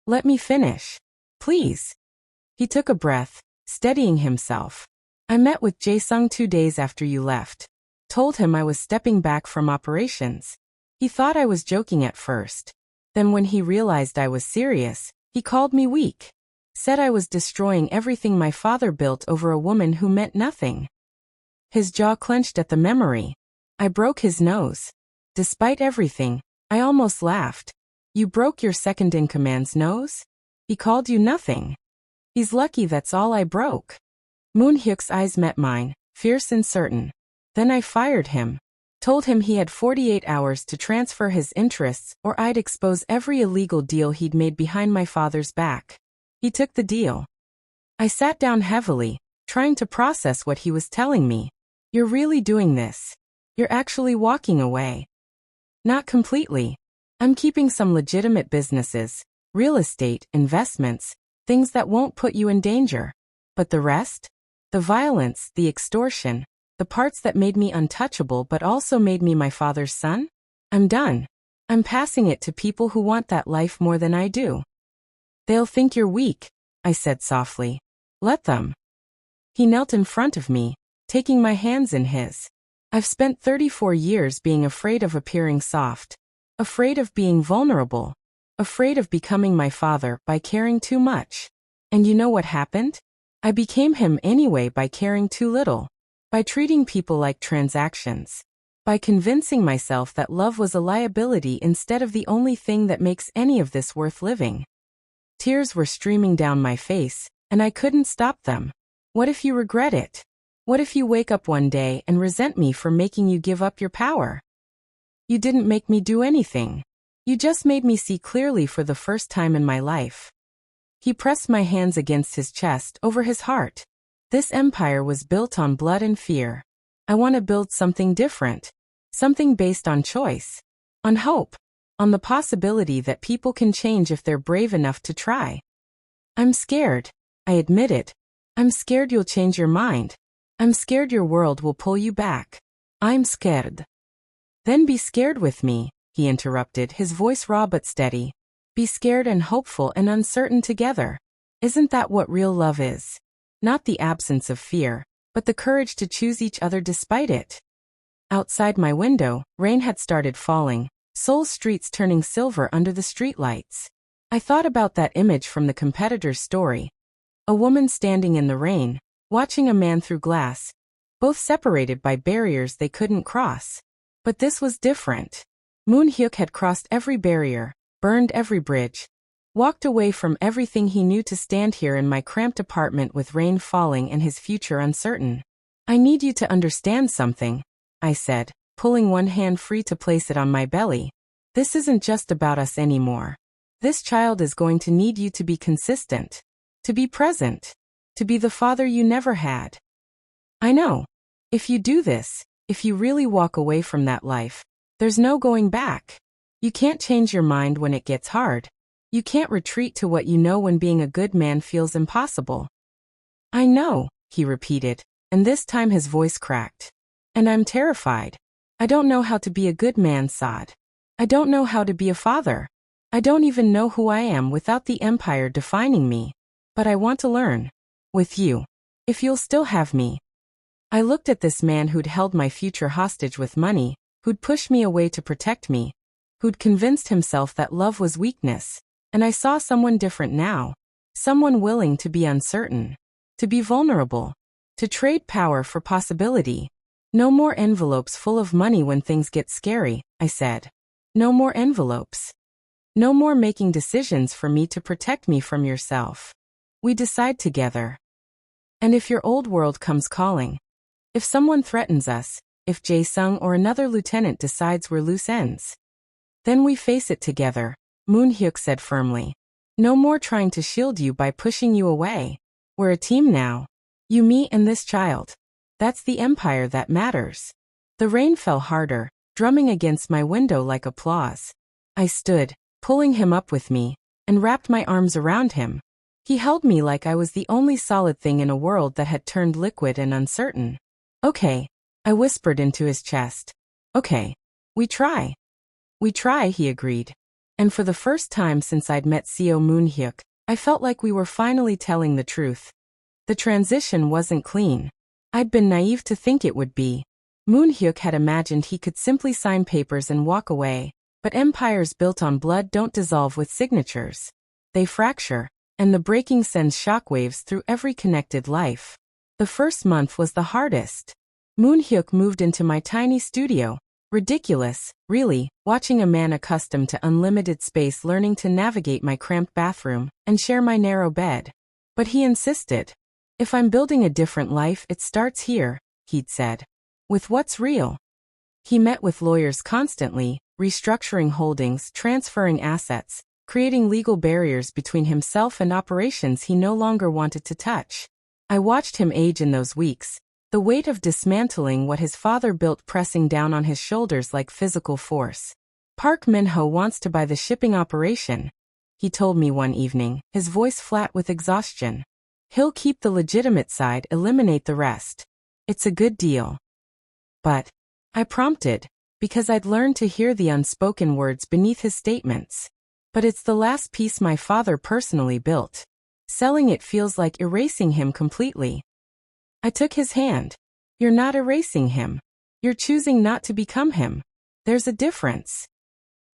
Let me finish. Please. He took a breath, steadying himself. I met with Jae-sung 2 days after you left. Told him I was stepping back from operations. He thought I was joking at first. Then when he realized I was serious, he called me weak. Said I was destroying everything my father built over a woman who meant nothing. His jaw clenched at the memory. I broke his nose. Despite everything, I almost laughed. You broke your second-in-command's nose? He called you nothing. He's lucky that's all I broke. Moon-Hyuk's eyes met mine, fierce and certain. Then I fired him. Told him he had 48 hours to transfer his interests or I'd expose every illegal deal he'd made behind my father's back. He took the deal. I sat down heavily, trying to process what he was telling me. You're really doing this. You're actually walking away. Not completely. I'm keeping some legitimate businesses, real estate, investments, things that won't put you in danger. But the rest? The violence, the extortion, the parts that made me untouchable but also made me my father's son? I'm done. I'm passing it to people who want that life more than I do. They'll think you're weak, I said softly. Let them. He knelt in front of me, taking my hands in his. I've spent 34 years being afraid of appearing soft, afraid of being vulnerable, afraid of becoming my father by caring too much. And you know what happened? I became him anyway by caring too little. By treating people like transactions. By convincing myself that love was a liability instead of the only thing that makes any of this worth living. Tears were streaming down my face, and I couldn't stop them. What if you regret it? What if you wake up one day and resent me for making you give up your power? You didn't make me do anything. You just made me see clearly for the first time in my life. He pressed my hands against his chest, over his heart. This empire was built on blood and fear. I want to build something different. Something based on choice. On hope. On the possibility that people can change if they're brave enough to try. I'm scared. I admit it. I'm scared you'll change your mind. I'm scared your world will pull you back. I'm scared. Then be scared with me, he interrupted, his voice raw but steady. Be scared and hopeful and uncertain together. Isn't that what real love is? Not the absence of fear, but the courage to choose each other despite it. Outside my window, rain had started falling, Seoul's streets turning silver under the streetlights. I thought about that image from the competitor's story. A woman standing in the rain, watching a man through glass, both separated by barriers they couldn't cross. But this was different. Moon-Hyuk had crossed every barrier, burned every bridge, walked away from everything he knew to stand here in my cramped apartment with rain falling and his future uncertain. I need you to understand something, I said, pulling one hand free to place it on my belly. This isn't just about us anymore. This child is going to need you to be consistent, to be present, to be the father you never had. I know. If you do this, if you really walk away from that life, there's no going back. You can't change your mind when it gets hard. You can't retreat to what you know when being a good man feels impossible. I know, he repeated, and this time his voice cracked. And I'm terrified. I don't know how to be a good man, Sade. I don't know how to be a father. I don't even know who I am without the empire defining me. But I want to learn. With you. If you'll still have me. I looked at this man who'd held my future hostage with money, who'd pushed me away to protect me, who'd convinced himself that love was weakness, and I saw someone different now. Someone willing to be uncertain, to be vulnerable, to trade power for possibility. No more envelopes full of money when things get scary, I said. No more envelopes. No more making decisions for me to protect me from yourself. We decide together. And if your old world comes calling, if someone threatens us, if Jae-sung or another lieutenant decides we're loose ends, then we face it together, Moon-Hyuk said firmly. No more trying to shield you by pushing you away. We're a team now. You, me, and this child. That's the empire that matters. The rain fell harder, drumming against my window like applause. I stood, pulling him up with me, and wrapped my arms around him. He held me like I was the only solid thing in a world that had turned liquid and uncertain. Okay, I whispered into his chest. Okay, we try. We try, he agreed. And for the first time since I'd met Seo Moon-Hyuk, I felt like we were finally telling the truth. The transition wasn't clean. I'd been naive to think it would be. Moon-Hyuk had imagined he could simply sign papers and walk away, but empires built on blood don't dissolve with signatures. They fracture, and the breaking sends shockwaves through every connected life. The first month was the hardest. Moon-Hyuk moved into my tiny studio. Ridiculous, really, watching a man accustomed to unlimited space learning to navigate my cramped bathroom and share my narrow bed. But he insisted. If I'm building a different life, it starts here, he'd said. With what's real. He met with lawyers constantly, restructuring holdings, transferring assets, creating legal barriers between himself and operations he no longer wanted to touch. I watched him age in those weeks, the weight of dismantling what his father built pressing down on his shoulders like physical force. Park Min-ho wants to buy the shipping operation, he told me one evening, his voice flat with exhaustion. He'll keep the legitimate side, eliminate the rest. It's a good deal. But, I prompted, because I'd learned to hear the unspoken words beneath his statements. But it's the last piece my father personally built. Selling it feels like erasing him completely. I took his hand. You're not erasing him. You're choosing not to become him. There's a difference.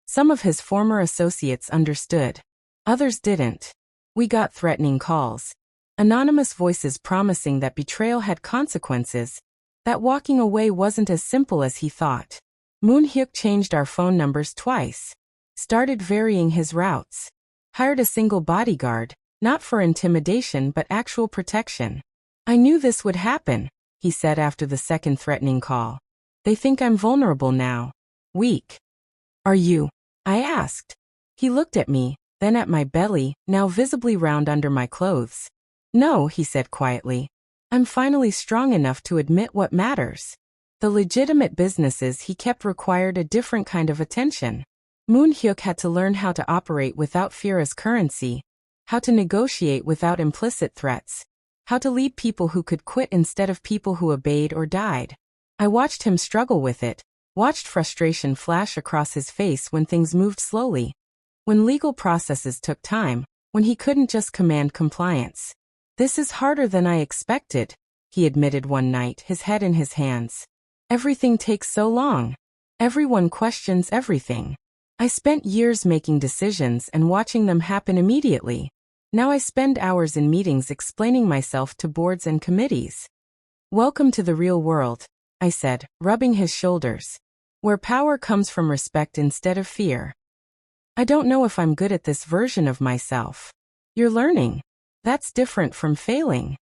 Some of his former associates understood. Others didn't. We got threatening calls. Anonymous voices promising that betrayal had consequences, that walking away wasn't as simple as he thought. Moon-Hyuk changed our phone numbers twice. Started varying his routes. Hired a single bodyguard, not for intimidation but actual protection. I knew this would happen, he said after the second threatening call. They think I'm vulnerable now. Weak. Are you? I asked. He looked at me, then at my belly, now visibly round under my clothes. No, he said quietly. I'm finally strong enough to admit what matters. The legitimate businesses he kept required a different kind of attention. Moon-Hyuk had to learn how to operate without fear as currency, how to negotiate without implicit threats, how to lead people who could quit instead of people who obeyed or died. I watched him struggle with it, watched frustration flash across his face when things moved slowly, when legal processes took time, when he couldn't just command compliance. This is harder than I expected, he admitted one night, his head in his hands. Everything takes so long. Everyone questions everything. I spent years making decisions and watching them happen immediately. Now I spend hours in meetings explaining myself to boards and committees. Welcome to the real world, I said, rubbing his shoulders. Where power comes from respect instead of fear. I don't know if I'm good at this version of myself. You're learning. That's different from failing.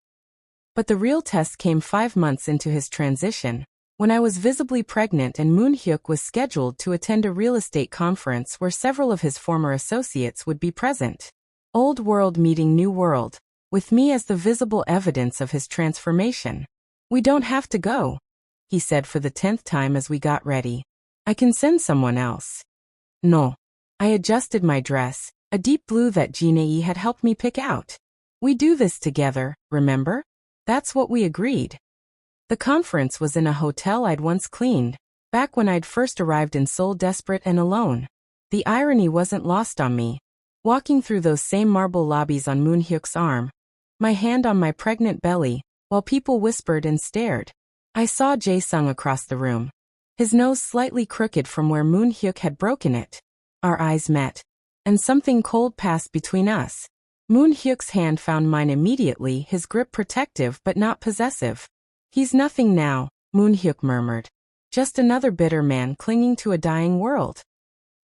But the real test came 5 months into his transition, when I was visibly pregnant and Moon-Hyuk was scheduled to attend a real estate conference where several of his former associates would be present. Old world meeting new world, with me as the visible evidence of his transformation. We don't have to go, he said for the 10th time as we got ready. I can send someone else. No. I adjusted my dress, a deep blue that Jinei had helped me pick out. We do this together, remember? That's what we agreed. The conference was in a hotel I'd once cleaned, back when I'd first arrived in Seoul desperate and alone. The irony wasn't lost on me. Walking through those same marble lobbies on Moon-Hyuk's arm, my hand on my pregnant belly, while people whispered and stared. I saw Jae-sung across the room, his nose slightly crooked from where Moon-Hyuk had broken it. Our eyes met, and something cold passed between us. Moon-Hyuk's hand found mine immediately, his grip protective but not possessive. He's nothing now, Moon-Hyuk murmured. Just another bitter man clinging to a dying world.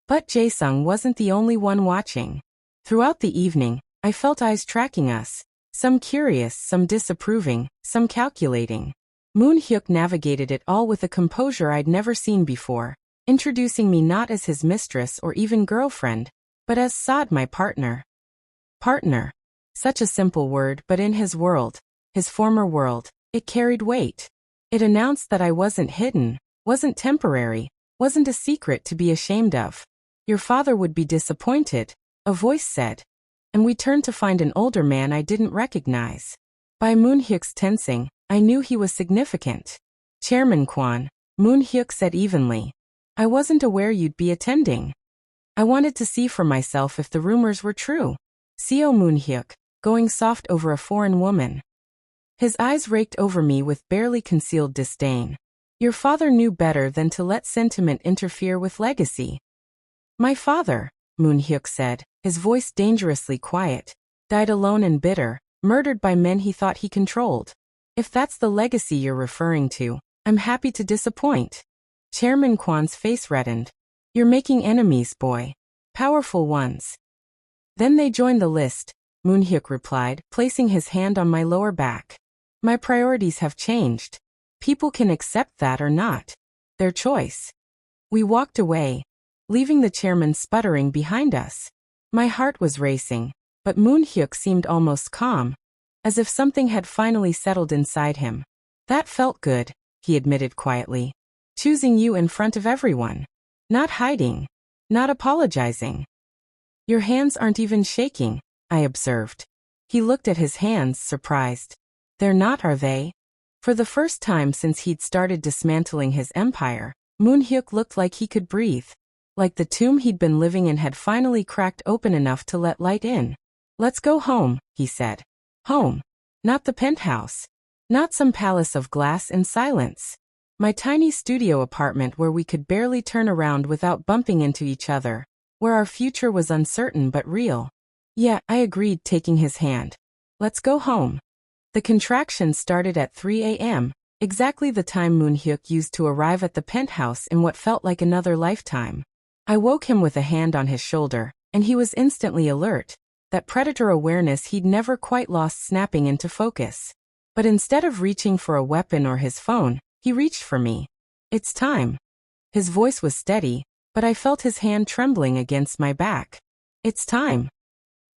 But Jae-sung wasn't the only one watching. Throughout the evening, I felt eyes tracking us, some curious, some disapproving, some calculating. Moon-Hyuk navigated it all with a composure I'd never seen before, introducing me not as his mistress or even girlfriend, but as Sade, my partner. Partner. Such a simple word, but in his world, his former world, it carried weight. It announced that I wasn't hidden, wasn't temporary, wasn't a secret to be ashamed of. Your father would be disappointed, a voice said. And we turned to find an older man I didn't recognize. By Moon-Hyuk's tensing, I knew he was significant. Chairman Kwon, Moon-Hyuk said evenly. I wasn't aware you'd be attending. I wanted to see for myself if the rumors were true. Seo Moon-Hyuk, going soft over a foreign woman. His eyes raked over me with barely concealed disdain. Your father knew better than to let sentiment interfere with legacy. My father, Moon-Hyuk said, his voice dangerously quiet, died alone and bitter, murdered by men he thought he controlled. If that's the legacy you're referring to, I'm happy to disappoint. Chairman Kwon's face reddened. You're making enemies, boy. Powerful ones. Then they joined the list, Moon-Hyuk replied, placing his hand on my lower back. My priorities have changed. People can accept that or not. Their choice. We walked away, leaving the chairman sputtering behind us. My heart was racing, but Moon-Hyuk seemed almost calm, as if something had finally settled inside him. That felt good, he admitted quietly. Choosing you in front of everyone. Not hiding. Not apologizing. Your hands aren't even shaking, I observed. He looked at his hands, surprised. They're not, are they? For the first time since he'd started dismantling his empire, Moon-Hyuk looked like he could breathe. Like the tomb he'd been living in had finally cracked open enough to let light in. Let's go home, he said. Home. Not the penthouse. Not some palace of glass and silence. My tiny studio apartment where we could barely turn around without bumping into each other, where our future was uncertain but real. Yeah, I agreed, taking his hand. Let's go home. The contraction started at 3 a.m., exactly the time Moon-Hyuk used to arrive at the penthouse in what felt like another lifetime. I woke him with a hand on his shoulder, and he was instantly alert, that predator awareness he'd never quite lost snapping into focus. But instead of reaching for a weapon or his phone, he reached for me. It's time. His voice was steady, but I felt his hand trembling against my back. It's time.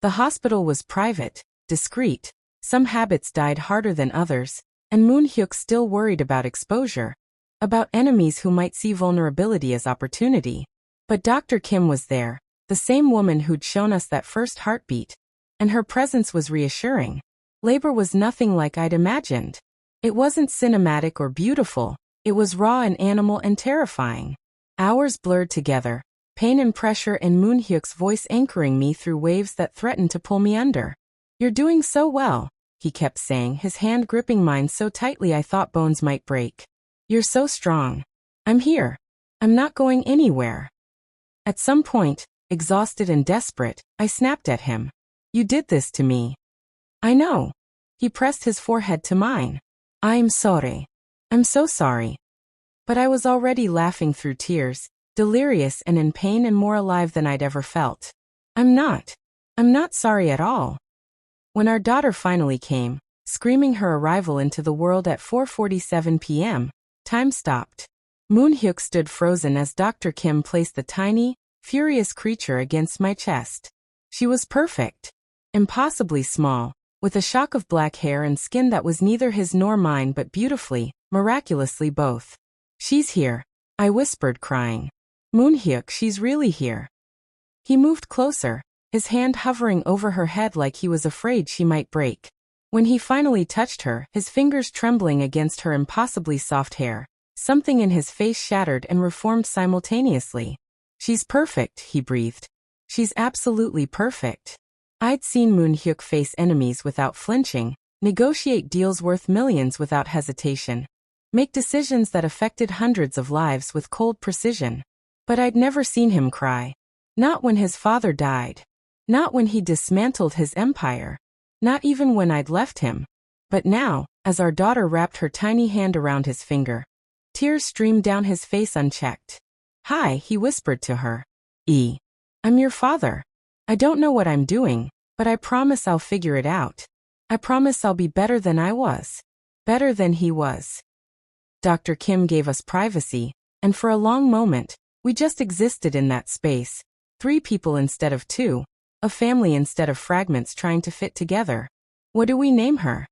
The hospital was private, discreet. Some habits died harder than others, and Moon-Hyuk still worried about exposure, about enemies who might see vulnerability as opportunity. But Dr. Kim was there, the same woman who'd shown us that first heartbeat, and her presence was reassuring. Labor was nothing like I'd imagined. It wasn't cinematic or beautiful, it was raw and animal and terrifying. Hours blurred together, pain and pressure and Moon-Hyuk's voice anchoring me through waves that threatened to pull me under. You're doing so well, he kept saying, his hand gripping mine so tightly I thought bones might break. You're so strong. I'm here. I'm not going anywhere. At some point, exhausted and desperate, I snapped at him. You did this to me. I know. He pressed his forehead to mine. I'm sorry. I'm so sorry. But I was already laughing through tears, delirious and in pain and more alive than I'd ever felt. I'm not sorry at all. When our daughter finally came, screaming her arrival into the world at 4:47 p.m., time stopped. Moon-Hyuk stood frozen as Dr. Kim placed the tiny, furious creature against my chest. She was perfect. Impossibly small, with a shock of black hair and skin that was neither his nor mine but beautifully, miraculously both. She's here, I whispered, crying. Moon-Hyuk, she's really here. He moved closer, his hand hovering over her head like he was afraid she might break. When he finally touched her, his fingers trembling against her impossibly soft hair, something in his face shattered and reformed simultaneously. She's perfect, he breathed. She's absolutely perfect. I'd seen Moon-Hyuk face enemies without flinching, negotiate deals worth millions without hesitation, make decisions that affected hundreds of lives with cold precision. But I'd never seen him cry. Not when his father died. Not when he dismantled his empire. Not even when I'd left him. But now, as our daughter wrapped her tiny hand around his finger, tears streamed down his face unchecked. Hi, he whispered to her. I'm your father. I don't know what I'm doing, but I promise I'll figure it out. I promise I'll be better than I was. Better than he was. Dr. Kim gave us privacy, and for a long moment, we just existed in that space. 3 people instead of 2, a family instead of fragments trying to fit together. What do we name her?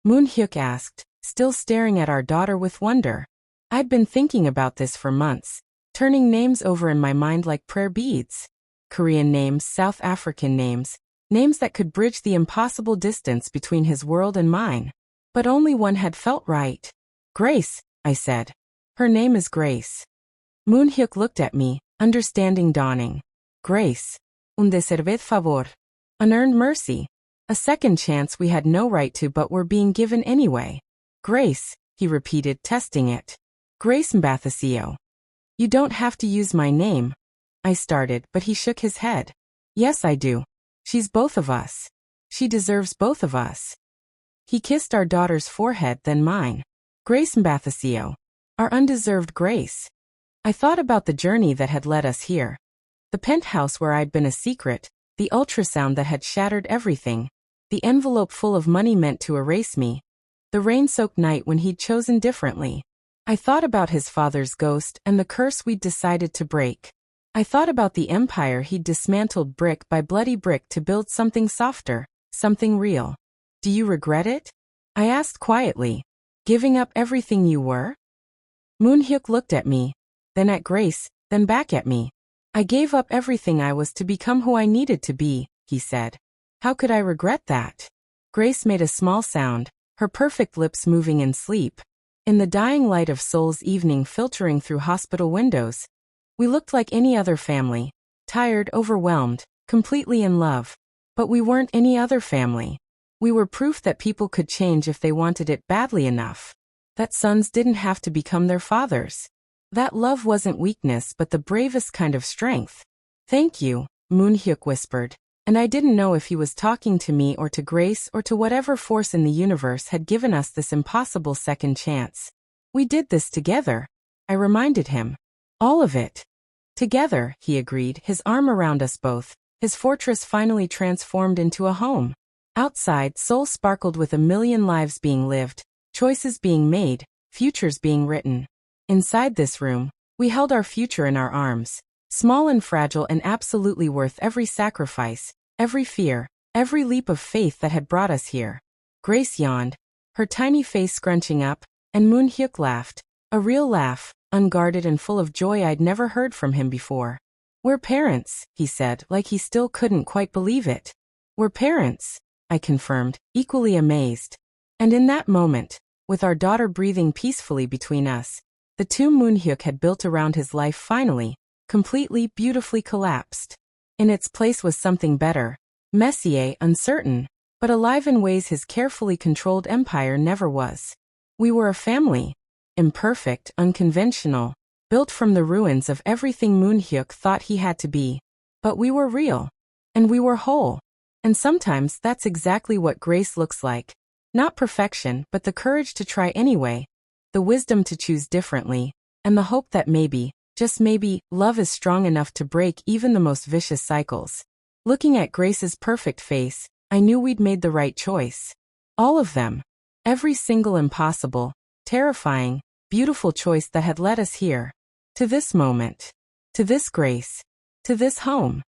Moon-Hyuk asked, still staring at our daughter with wonder. I'd been thinking about this for months, turning names over in my mind like prayer beads. Korean names, South African names, names that could bridge the impossible distance between his world and mine. But only one had felt right. Grace, I said. Her name is Grace. Moon-Hyuk looked at me, understanding dawning. Grace. Un deserved favor. Unearned mercy. A second chance we had no right to but were being given anyway. Grace, he repeated, testing it. Grace Mbathisio. You don't have to use my name. I started, but he shook his head. Yes, I do. She's both of us. She deserves both of us. He kissed our daughter's forehead, then mine. Grace Mbathisio. Our undeserved Grace. I thought about the journey that had led us here. The penthouse where I'd been a secret, the ultrasound that had shattered everything, the envelope full of money meant to erase me, the rain-soaked night when he'd chosen differently. I thought about his father's ghost and the curse we'd decided to break. I thought about the empire he'd dismantled brick by bloody brick to build something softer, something real. Do you regret it? I asked quietly. Giving up everything you were? Moon-Hyuk looked at me, then at Grace, then back at me. I gave up everything I was to become who I needed to be, he said. How could I regret that? Grace made a small sound, her perfect lips moving in sleep. In the dying light of Seoul's evening filtering through hospital windows, we looked like any other family, tired, overwhelmed, completely in love. But we weren't any other family. We were proof that people could change if they wanted it badly enough. That sons didn't have to become their fathers. That love wasn't weakness but the bravest kind of strength. Thank you, Moon-Hyuk whispered, and I didn't know if he was talking to me or to Grace or to whatever force in the universe had given us this impossible second chance. We did this together, I reminded him. All of it. Together, he agreed, his arm around us both, his fortress finally transformed into a home. Outside, Seoul sparkled with a million lives being lived, choices being made, futures being written. Inside this room, we held our future in our arms, small and fragile and absolutely worth every sacrifice, every fear, every leap of faith that had brought us here. Grace yawned, her tiny face scrunching up, and Moon-Hyuk laughed, a real laugh, unguarded and full of joy I'd never heard from him before. We're parents, he said, like he still couldn't quite believe it. We're parents, I confirmed, equally amazed. And in that moment, with our daughter breathing peacefully between us, the tomb Moon-Hyuk had built around his life finally, completely, beautifully collapsed. In its place was something better, messier, uncertain, but alive in ways his carefully controlled empire never was. We were a family. Imperfect, unconventional, built from the ruins of everything Moon-Hyuk thought he had to be. But we were real. And we were whole. And sometimes that's exactly what grace looks like. Not perfection, but the courage to try anyway, the wisdom to choose differently, and the hope that maybe, just maybe, love is strong enough to break even the most vicious cycles. Looking at Grace's perfect face, I knew we'd made the right choice. All of them. Every single impossible, terrifying, beautiful choice that had led us here. To this moment. To this Grace. To this home.